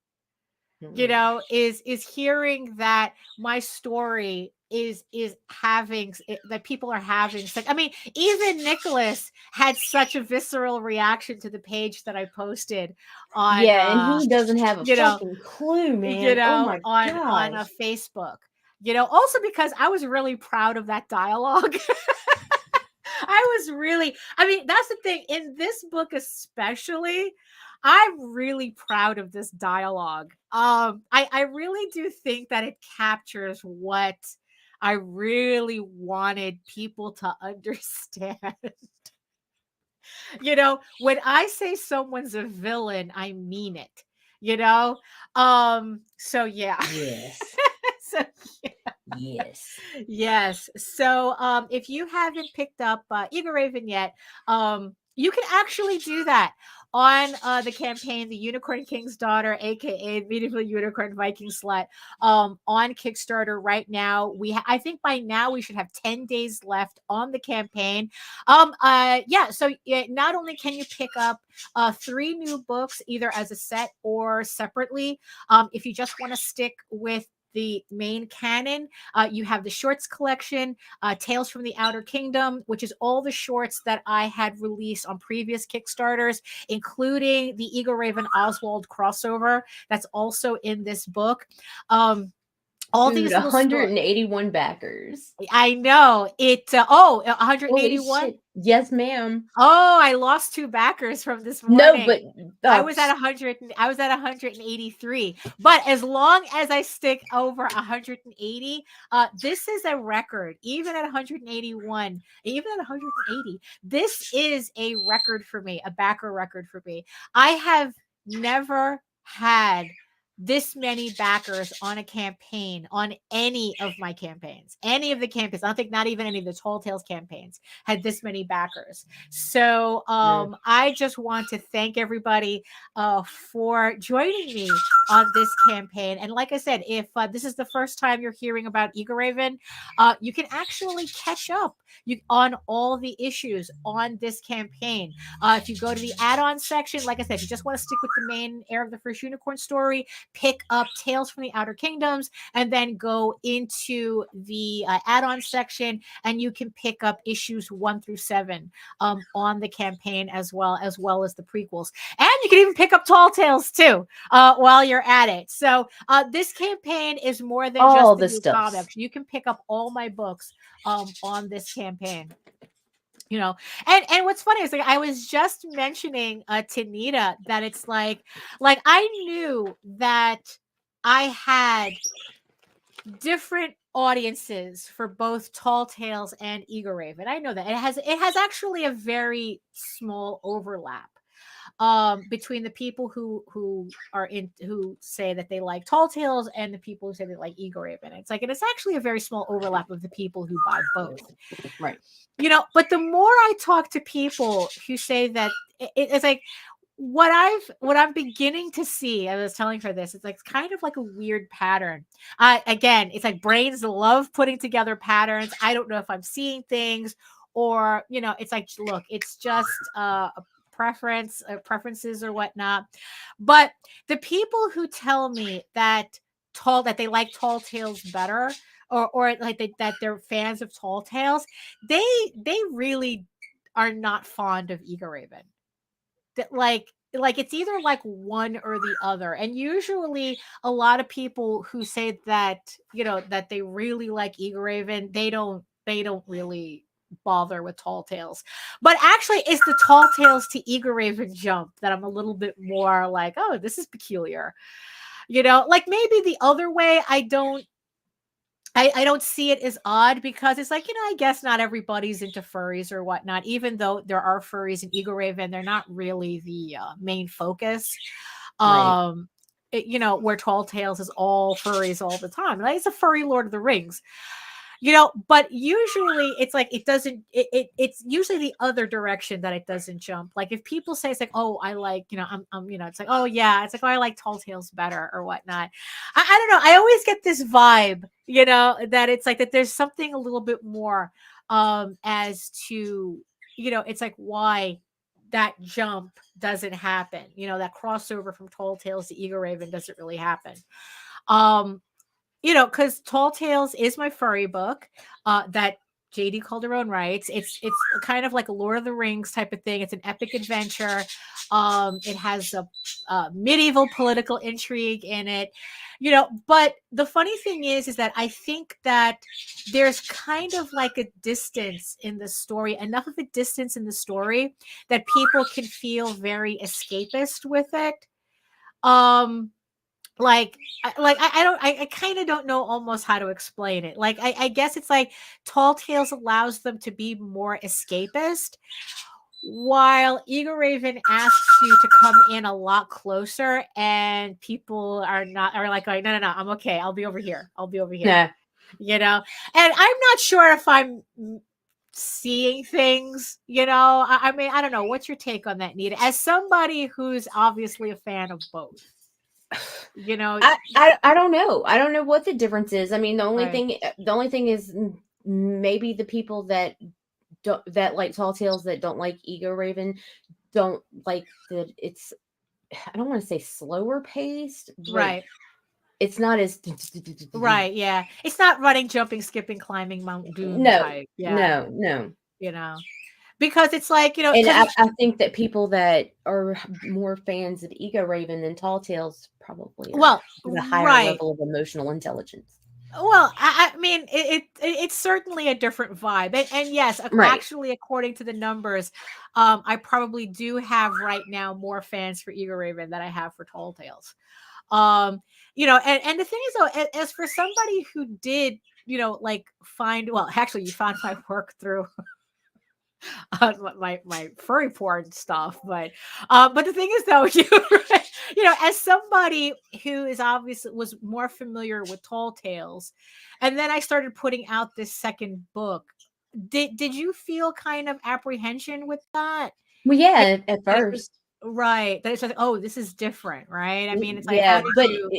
Is hearing that my story is having that people are having such, I mean, even Nicholas had such a visceral reaction to the page that I posted on and he doesn't have a fucking clue, man. On a Facebook. Also because I was really proud of that dialogue. That's the thing in this book, especially, I'm really proud of this dialogue. I really do think that it captures what I really wanted people to understand. When I say someone's a villain, I mean it. So yeah. Yes. So yeah. Yes. So if you haven't picked up EGORAVEN yet, you can actually do that on the campaign, The Unicorn King's Daughter, aka Beautiful Unicorn Viking Slut, on Kickstarter right now. I think by now we should have 10 days left on the campaign. So not only can you pick up 3 new books either as a set or separately, if you just want to stick with the main canon, you have the shorts collection, Tales from the Outer Kingdom, which is all the shorts that I had released on previous Kickstarters, including the EGORAVEN Oswald crossover that's also in this book. These 181 backers. I know it. 181. Yes, ma'am. Oh, I lost 2 backers from this morning. No, but I was at 100. I was at 183. But as long as I stick over 180, this is a record. Even at 181, even at 180, this is a record for me. A backer record for me. I have never had this many backers on a campaign, on any of my campaigns, any of the campaigns. I don't think not even any of the Tall Tales campaigns had this many backers. So I just want to thank everybody for joining me on this campaign. And like I said, if this is the first time you're hearing about EGORAVEN, you can actually catch up on all the issues on this campaign. If you go to the add-on section, like I said, if you just want to stick with the main Heir of the First Unicorn story, pick up Tales from the Outer Kingdoms and then go into the add-on section, and you can pick up issues 1 through 7 on the campaign as well as the prequels. And you can even pick up Tall Tales too while you're at it. So this campaign is more than All just the the new stuff. comics. You can pick up all my books on this campaign. You know, and what's funny is like I was just mentioning to Nita that it's like I knew that I had different audiences for both Tall Tales and EGORAVEN. I know that it has actually a very small overlap between the people who say that they like Tall Tales and the people who say they like EGORAVEN. It's like, and it's actually a very small overlap of the people who buy both. Right. You know, but the more I talk to people who say that it's like what I'm beginning to see, I was telling her this, it's like kind of like a weird pattern. Again, it's like brains love putting together patterns. I don't know if I'm seeing things or, you know, it's like, look, it's just a preferences or whatnot. But the people who tell me that they like Tall Tales better, or like that they're fans of Tall Tales, they really are not fond of EGORAVEN. That like it's either like one or the other. And usually a lot of people who say that, you know, that they really like EGORAVEN, they don't really bother with Tall Tales. But actually it's the Tall Tales to EGORAVEN jump that I'm a little bit more like, oh, this is peculiar. You know, like maybe the other way, I don't see it as odd, because it's like, you know, I guess not everybody's into furries or whatnot, even though there are furries in EGORAVEN, they're not really the main focus. Right. You know, where Tall Tales is all furries all the time. Like, it's a furry Lord of the Rings. You know, but usually it's like it's usually the other direction that it doesn't jump. Like if people say it's like, oh, I like, you know, I'm you know, it's like, oh yeah, it's like, oh, I like Tall Tales better or whatnot. I don't know. I always get this vibe, you know, that it's like that there's something a little bit more as to, you know, it's like why that jump doesn't happen. You know, that crossover from Tall Tales to EGORAVEN doesn't really happen. You know, because Tall Tales is my furry book that JD Calderon writes. It's kind of like a Lord of the Rings type of thing. It's an epic adventure. It has a medieval political intrigue in it, you know. But the funny thing is that I think that there's kind of like a distance in the story, enough of a distance in the story that people can feel very escapist with it. I kind of don't know almost how to explain it. Like, I guess it's like Tall Tales allows them to be more escapist, while EGORAVEN asks you to come in a lot closer, and people are like, no, I'm okay. I'll be over here. Nah. You know, and I'm not sure if I'm seeing things, you know. I mean, I don't know. What's your take on that, Nita? As somebody who's obviously a fan of both. You know, I don't know. I don't know what the difference is. I mean, the only Right. thing is maybe the people that like Tall Tales that don't like EGORAVEN don't like that it's, I don't want to say slower paced, but Right. it's not as Right. Yeah. It's not running, jumping, skipping, climbing Mount Doom no, type. Yeah. no. You know, because it's like, you know, And 'cause I think that people that are more fans of EGORAVEN than Tall Tales probably well, have a higher right. level of emotional intelligence. Well, I mean, it's certainly a different vibe. And yes, Right. actually, according to the numbers, I probably do have right now more fans for EGORAVEN than I have for Tall Tales. You know, and the thing is though, as for somebody who did, you know, like actually you found my work through my furry porn stuff, but the thing is though, you know, as somebody who is obviously was more familiar with Tall Tales, and then I started putting out this second book, did you feel kind of apprehension with that? Well, That yeah, at it was first. right, that it's like, oh, this is different, right? I mean, it's like, Yeah, how did but you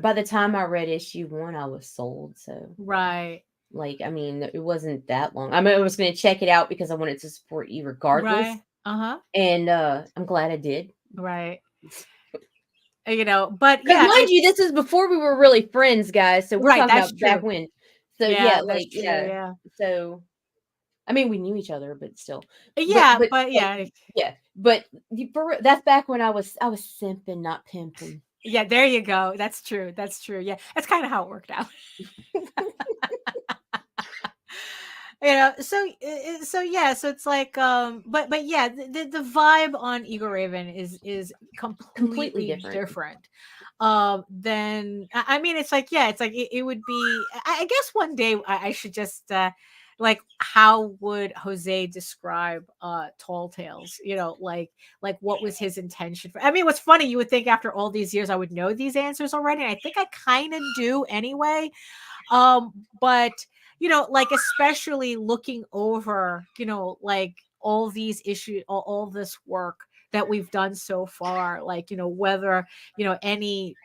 by the time I read issue 1, I was sold. So, right, like, I mean, it wasn't that long. I mean, I was going to check it out because I wanted to support you regardless, right, uh-huh, and I'm glad I did. right. But yeah, mind you, this is before we were really friends, guys. So we're right, talking that's about back true. when. So Yeah, yeah, that's like true. yeah. Yeah. So I mean, we knew each other, but still. Yeah, But but like, yeah. yeah. But that's back when I was simping, not pimping. Yeah, there you go. That's true. That's true. Yeah. That's kind of how it worked out. So yeah, so it's like but yeah, the vibe on EGORAVEN is Completely completely different. different then I mean it's like yeah, it's like it would be I guess one day I should just like how would Jose describe Tall Tales, like what was his intention for, I mean what's funny, you would think after all these years I would know these answers already, and I think I kind of do anyway. But like especially looking over, like all these issues, all this work that we've done so far, like whether any,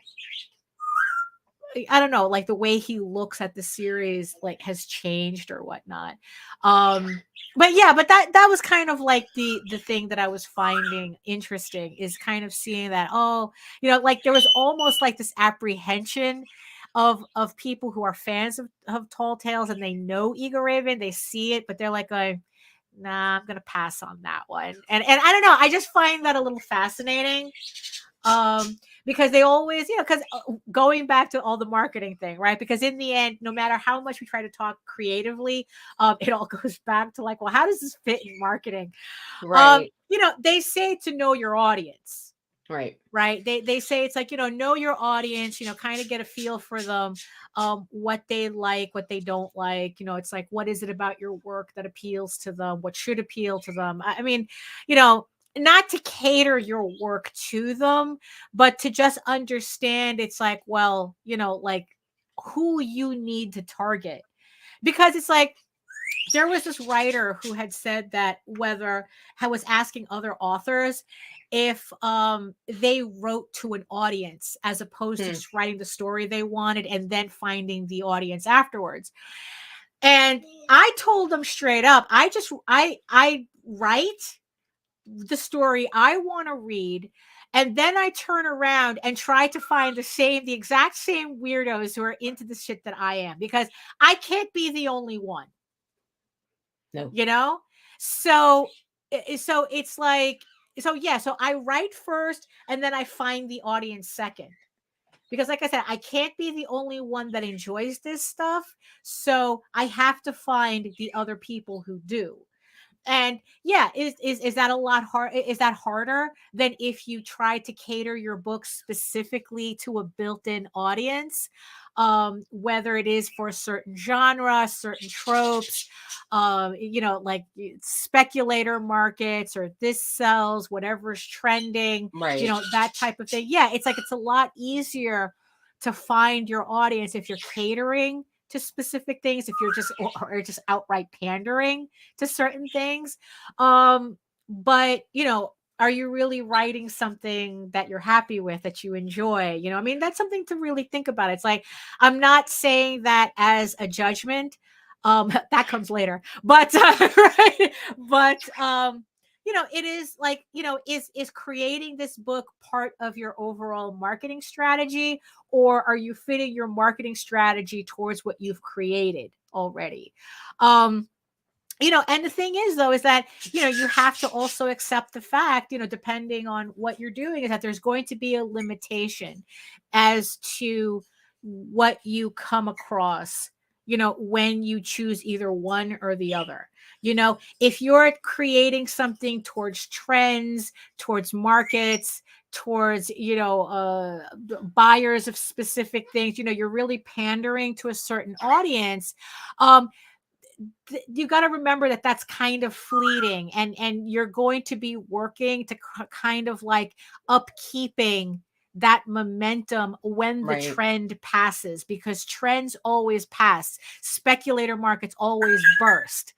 I don't know, like the way he looks at the series like has changed or whatnot. But yeah, but that was kind of like the thing that I was finding interesting, is kind of seeing that, oh, like there was almost like this apprehension of people who are fans of Tall Tales, and they know EGORAVEN, they see it, but they're like going, nah, I'm gonna pass on that one. And I don't know, I just find that a little fascinating. Because they always, because going back to all the marketing thing, right? Because in the end, no matter how much we try to talk creatively, it all goes back to like, well, how does this fit in marketing? Right. They say to know your audience. Right. They say it's like, know your audience, kind of get a feel for them, what they like, what they don't like, it's like, what is it about your work that appeals to them, what should appeal to them? I mean, not to cater your work to them, but to just understand, it's like, well, like who you need to target. Because it's like, there was this writer who had said that whether I was asking other authors if they wrote to an audience as opposed to just writing the story they wanted and then finding the audience afterwards. And I told them straight up, I write the story I want to read, and then I turn around and try to find the exact same weirdos who are into the shit that I am, because I can't be the only one. No. So it's like, so yeah, so I write first and then I find the audience second, because like I said, I can't be the only one that enjoys this stuff, so I have to find the other people who do. And yeah, is that a lot hard? Is that harder than if you try to cater your book specifically to a built-in audience? Whether it is for a certain genre, certain tropes, like speculator markets, or this sells, whatever's trending, Right. that type of thing. Yeah, it's like it's a lot easier to find your audience if you're catering to specific things, if you're just or just outright pandering to certain things. But are you really writing something that you're happy with, that you enjoy? I mean, that's something to really think about. It's like, I'm not saying that as a judgment, that comes later, but right, but it is like, is creating this book part of your overall marketing strategy, or are you fitting your marketing strategy towards what you've created already? And the thing is, though, is that, you have to also accept the fact, depending on what you're doing, is that there's going to be a limitation as to what you come across, when you choose either one or the other. If you're creating something towards trends, towards markets, towards buyers of specific things, you're really pandering to a certain audience, you got to remember that that's kind of fleeting, and you're going to be working to kind of like upkeeping that momentum when the trend passes, because trends always pass, speculator markets always burst,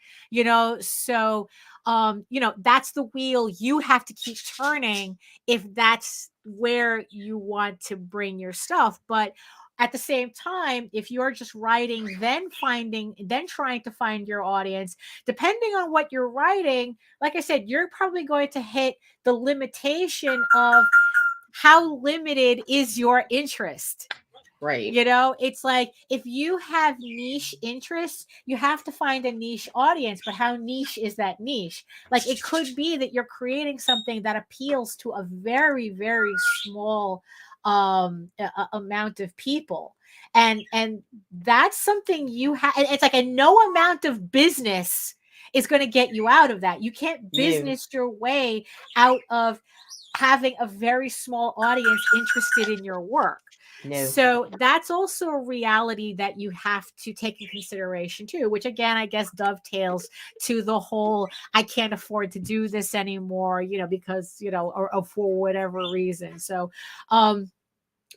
so that's the wheel you have to keep turning if that's where you want to bring your stuff. But at the same time, if you're just writing, then trying to find your audience, depending on what you're writing, like I said, you're probably going to hit the limitation of how limited is your interest? Right. You know, it's like if you have niche interests, you have to find a niche audience. But how niche is that niche? Like it could be that you're creating something that appeals to a very, very small amount of people. And that's something you have. It's like, a no amount of business is going to get you out of that. You can't business your way out of having a very small audience interested in your work. No. So that's also a reality that you have to take in consideration too, which again, I guess dovetails to the whole, I can't afford to do this anymore, you know, because, you know, or for whatever reason. So,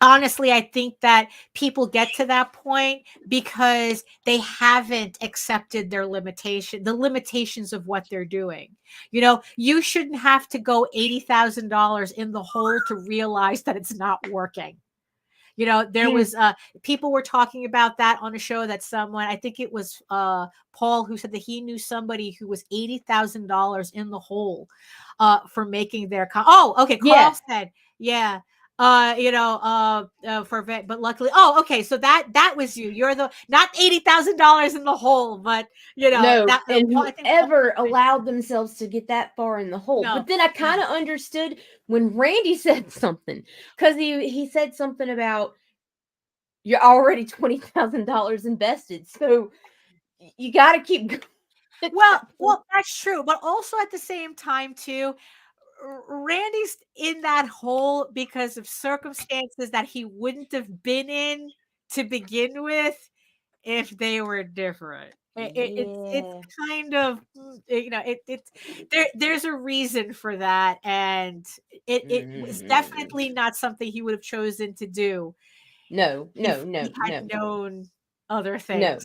honestly, I think that people get to that point because they haven't accepted their the limitations of what they're doing. You know, you shouldn't have to go $80,000 in the hole to realize that it's not working. You know, there was people were talking about that on a show that someone, I think it was Paul, who said that he knew somebody who was $80,000 in the hole for making their okay, Carl said, yeah. You know, for vet, but luckily, okay, so that was you. You're the not $80,000 in the hole, but you know, no, that and whoever allowed themselves to get that far in the hole. No, but then I kind of understood when Randy said something, because he said something about you're already $20,000 invested, so you got to keep going. Well, that's true, but also at the same time too, Randy's in that hole because of circumstances that he wouldn't have been in to begin with if they were different. It's kind of, you know, there's a reason for that, and it was definitely not something he would have chosen to do. No. He had known other things. No.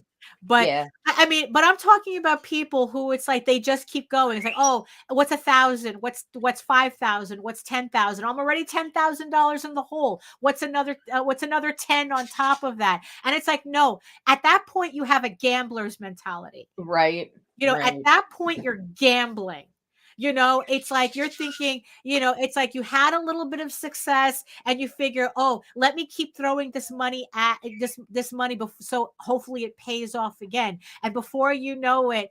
But I mean, but I'm talking about people who it's like they just keep going. It's like, oh, what's 1,000? What's 5,000? What's 10,000? I'm already $10,000 in the hole. What's another 10 on top of that? And it's like, no, at that point you have a gambler's mentality. Right. You know, at that point you're gambling. You know, it's like you're thinking, you know, it's like you had a little bit of success and you figure, oh, let me keep throwing this money at this money so hopefully it pays off again. And before you know it,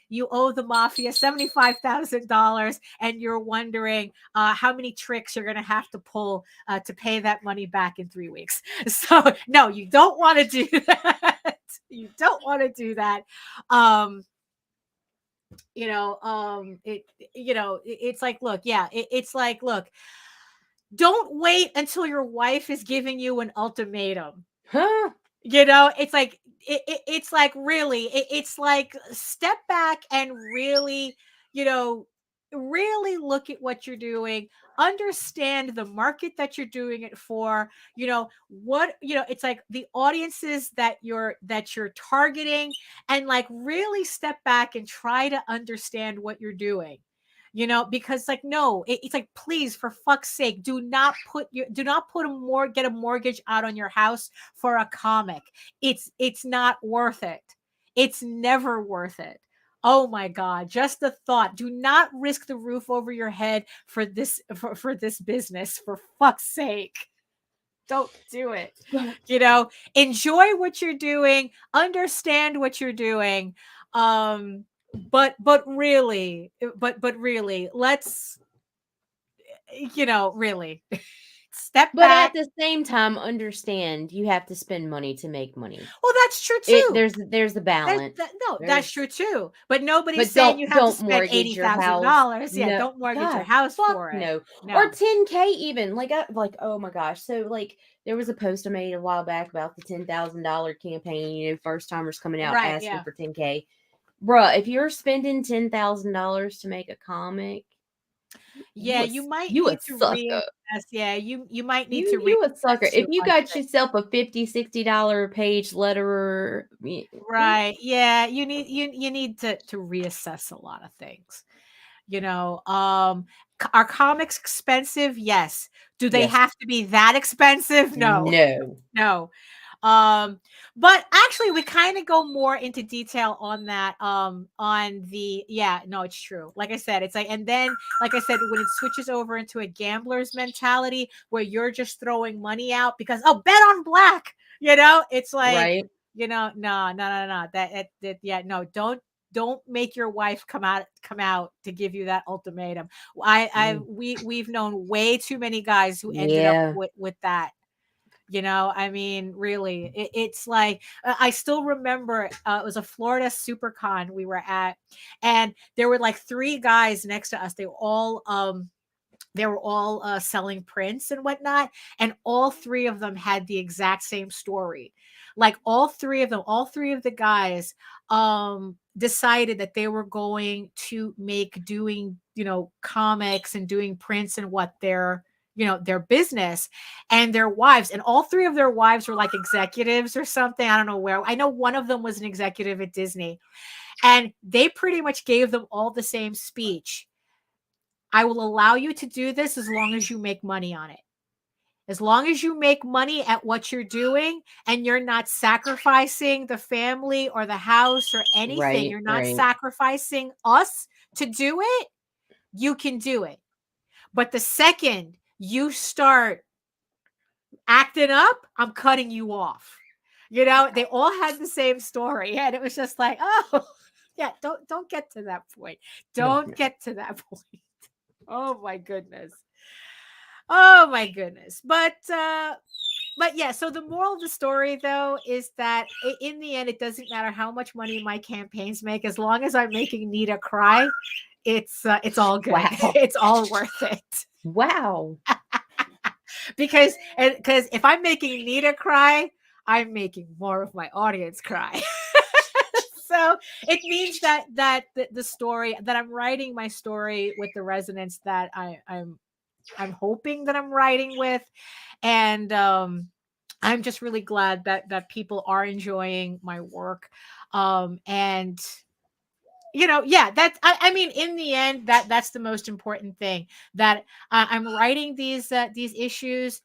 you owe the mafia $75,000 and you're wondering how many tricks you're going to have to pull to pay that money back in 3 weeks. So no, you don't want to do that. You don't want to do that. You know, it's like, look, it's like, look, don't wait until your wife is giving you an ultimatum. You know, it's like, it's like, really, it's like, step back and really, you know, really look at what you're doing, understand the market that you're doing it for, you know, it's like the audiences that you're targeting, and like really step back and try to understand what you're doing. You know, because like, no, it's like, please, for fuck's sake, do not get a mortgage out on your house for a comic. It's not worth it. It's never worth it. Oh my God, just the thought. Do not risk the roof over your head for this business, for fuck's sake. Don't do it. You know, enjoy what you're doing, understand what you're doing. But really, let's, you know, really step back. At the same time, understand you have to spend money to make money. Well, that's true too. There's a balance. That's true too. But nobody's saying you have to spend $80,000. Yeah, don't mortgage your house for it. No. Or $10K even. Like oh my gosh. So like there was a post I made a while back about the $10,000 campaign. You know, first timers coming out asking for $10K. Bruh, if you're spending $10,000 to make a comic, you might need to reassess. Yeah, you might need to you a sucker. If you got yourself a $50-$60 page letterer, right? Yeah, you need to reassess a lot of things. You know, are comics expensive? Yes. Do they have to be that expensive? No. But actually we kind of go more into detail on that no, it's true. Like I said, it's like, and then like I said, when it switches over into a gambler's mentality where you're just throwing money out because bet on black, it's like, Right. no, don't make your wife come out to give you that ultimatum. We've known way too many guys who ended up with that. I mean, really, it's like, I still remember, it was a Florida SuperCon we were at, and there were like 3 guys next to us. They were all selling prints and whatnot, and all 3 of them had the exact same story. Like all 3 of the guys decided that they were going to make doing comics and doing prints and what their business, and their wives, and all 3 of their wives were like executives or something. I don't know where. I know one of them was an executive at Disney, and they pretty much gave them all the same speech. I will allow you to do this as long as you make money on it. As long as you make money at what you're doing and you're not sacrificing the family or the house or anything, Right, you're not right. sacrificing us to do it, you can do it. But the second you start acting up, I'm cutting you off. They all had the same story, and it was just like, oh, yeah, don't get to that point. Don't get to that point. Oh my goodness. But yeah, so the moral of the story though is that in the end, it doesn't matter how much money my campaigns make, as long as I'm making Nita cry, it's all good. Wow. It's all worth it. Wow. because if I'm making Nita cry, I'm making more of my audience cry. So it means that the story that I'm writing, my story with the resonance that I'm hoping that I'm writing with, and I'm just really glad that people are enjoying my work, and I mean, in the end, that's the most important thing, that I'm writing these issues.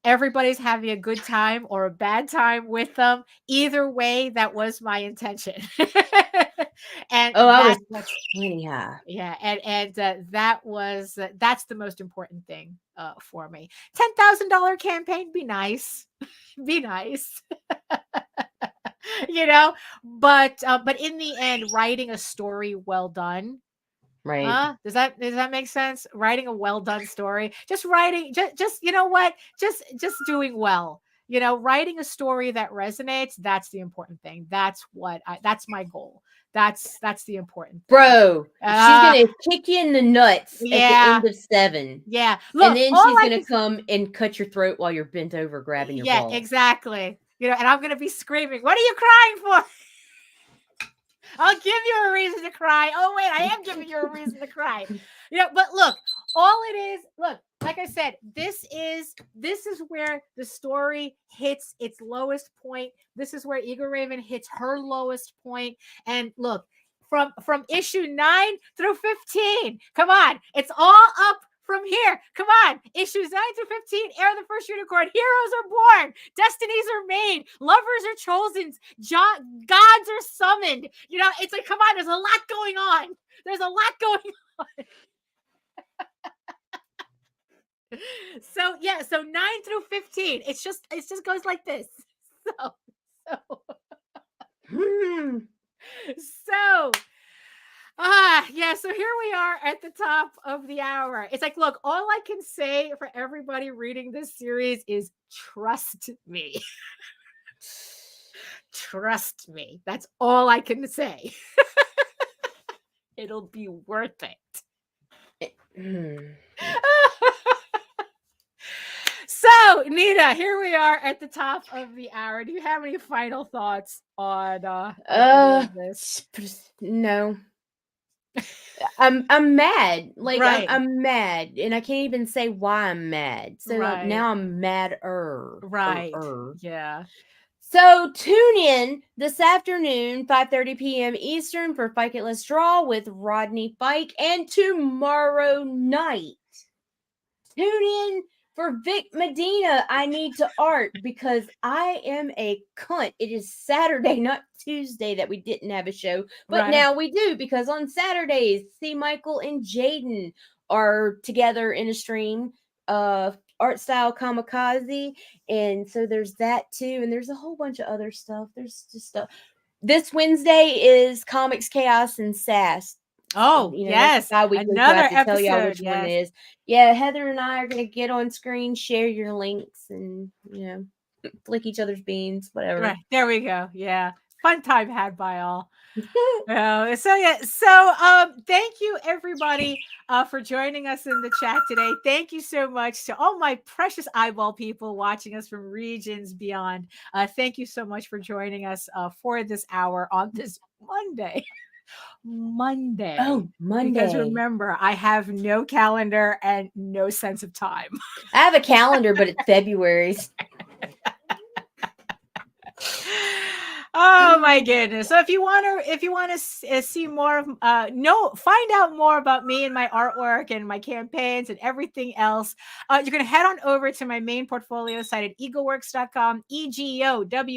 Everybody's having a good time or a bad time with them. Either way, that was my intention. And I was plenty high. Yeah, and that's the most important thing for me. $10,000 campaign, be nice, be nice. But in the end, writing a story well done. Right. Does that make sense? Writing a well done story, just writing, just just doing well. Writing a story that resonates. That's the important thing. That's my goal. That's the important thing. Bro, she's gonna kick you in the nuts at the end of 7. Yeah. Look, and then she's gonna come and cut your throat while you're bent over grabbing your balls. Yeah, exactly. And I'm gonna be screaming, "What are you crying for?" I'll give you a reason to cry. Oh wait, I am giving you a reason to cry. But look, all it is, like I said, this is where the story hits its lowest point. This is where EGORAVEN hits her lowest point. And look, from issue 9 through 15, come on, it's all up from here. Come on. Issues 9 through 15, Heir the First Unicorn. Heroes are born. Destinies are made. Lovers are chosen. Gods are summoned. It's like, come on, there's a lot going on. There's a lot going on. So 9 through 15, it just goes like this. So here we are at the top of the hour. It's like, look, all I can say for everybody reading this series is trust me. Trust me. That's all I can say. It'll be worth it. So, Nita, here we are at the top of the hour. Do you have any final thoughts on this? No. I'm mad. Like, Right. I'm mad, and I can't even say why I'm mad. So Right. now I'm madder. Right. Yeah. So tune in this afternoon, 5:30 p.m. Eastern, for Fyke It Let's Draw with Rodney Fyke, and tomorrow night, tune in For Vic Medina, I need to art because I am a cunt. It is Saturday, not Tuesday, that we didn't have a show, but Right. now we do because on Saturdays, C. Michael and Jaden are together in a stream, art style kamikaze, and so there's that too, and there's a whole bunch of other stuff. There's just stuff. This Wednesday is Comics Chaos and Sass. Oh, You know, yes. next weekly, so I Another have to tell y'all episode. which one Yes. it is. Yeah, Heather and I are gonna get on screen, share your links, and flick each other's beans, whatever. Right. There we go. Yeah. Fun time had by all. So thank you everybody for joining us in the chat today. Thank you so much to all my precious eyeball people watching us from regions beyond. Thank you so much for joining us for this hour on this Monday. Monday. Oh, Monday. Because remember, I have no calendar and no sense of time. I have a calendar, but it's February's. Oh my goodness. So if you want to see more of find out more about me and my artwork and my campaigns and everything else, you're going to head on over to my main portfolio site at egoworks.com, EGOWORKS,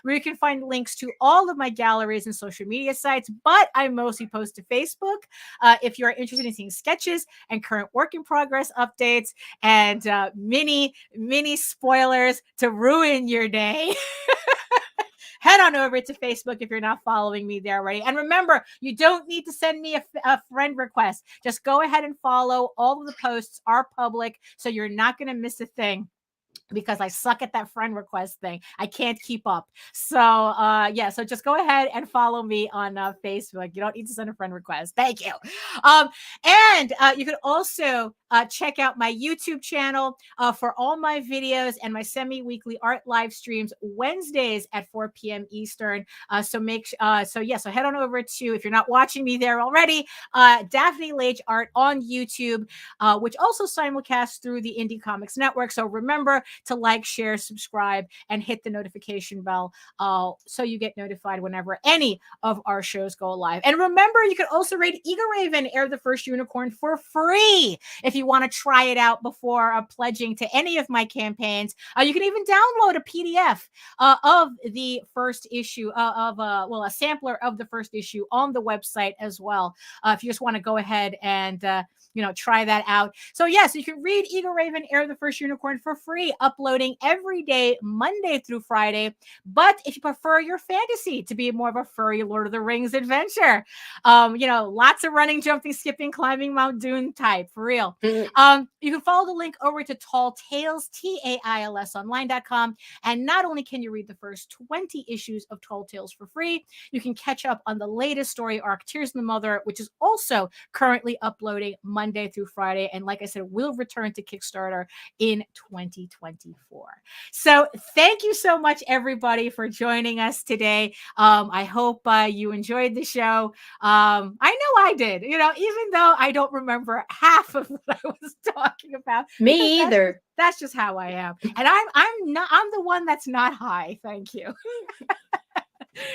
where you can find links to all of my galleries and social media sites, but I mostly post to Facebook. If you're interested in seeing sketches and current work in progress updates and mini spoilers to ruin your day, head on over to Facebook if you're not following me there already. And remember, you don't need to send me a friend request. Just go ahead and follow. All of the posts are public, so you're not going to miss a thing, because I suck at that friend request thing. I can't keep up. So so just go ahead and follow me on Facebook. You don't need to send a friend request. Thank you. And you can also check out my YouTube channel for all my videos and my semi-weekly art live streams Wednesdays at 4 p.m. Eastern. So head on over to, if you're not watching me there already, Daphne Lage Art on YouTube, which also simulcasts through the Indie Comics Network. So remember to like, share, subscribe, and hit the notification bell so you get notified whenever any of our shows go live. And remember, you can also rate EGORAVEN, Heir the First Unicorn, for free if you want to try it out before pledging to any of my campaigns. You can even download a PDF of the first issue a sampler of the first issue on the website as well. If you just want to go ahead and try that out. So yes, you can read EGORAVEN, Heir the First Unicorn for free, uploading every day, Monday through Friday. But if you prefer your fantasy to be more of a furry Lord of the Rings adventure, lots of running, jumping, skipping, climbing Mount Doom type, for real. You can follow the link over to Tall Tales, TAILS online.com. And not only can you read the first 20 issues of Tall Tales for free, you can catch up on the latest story arc, Tears in the Mother, which is also currently uploading Monday through Friday. And like I said, will return to Kickstarter in 2024. So thank you so much, everybody, for joining us today. I hope you enjoyed the show. I know I did, even though I don't remember half of what I was talking about. Me either. That's just how I am. And I'm the one that's not high. Thank you.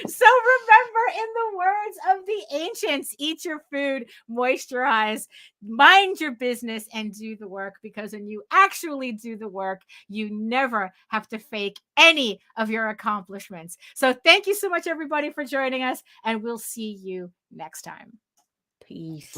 So remember, in the words of the ancients, eat your food, moisturize, mind your business, and do the work, because when you actually do the work, you never have to fake any of your accomplishments. So thank you so much, everybody, for joining us, and we'll see you next time. Peace.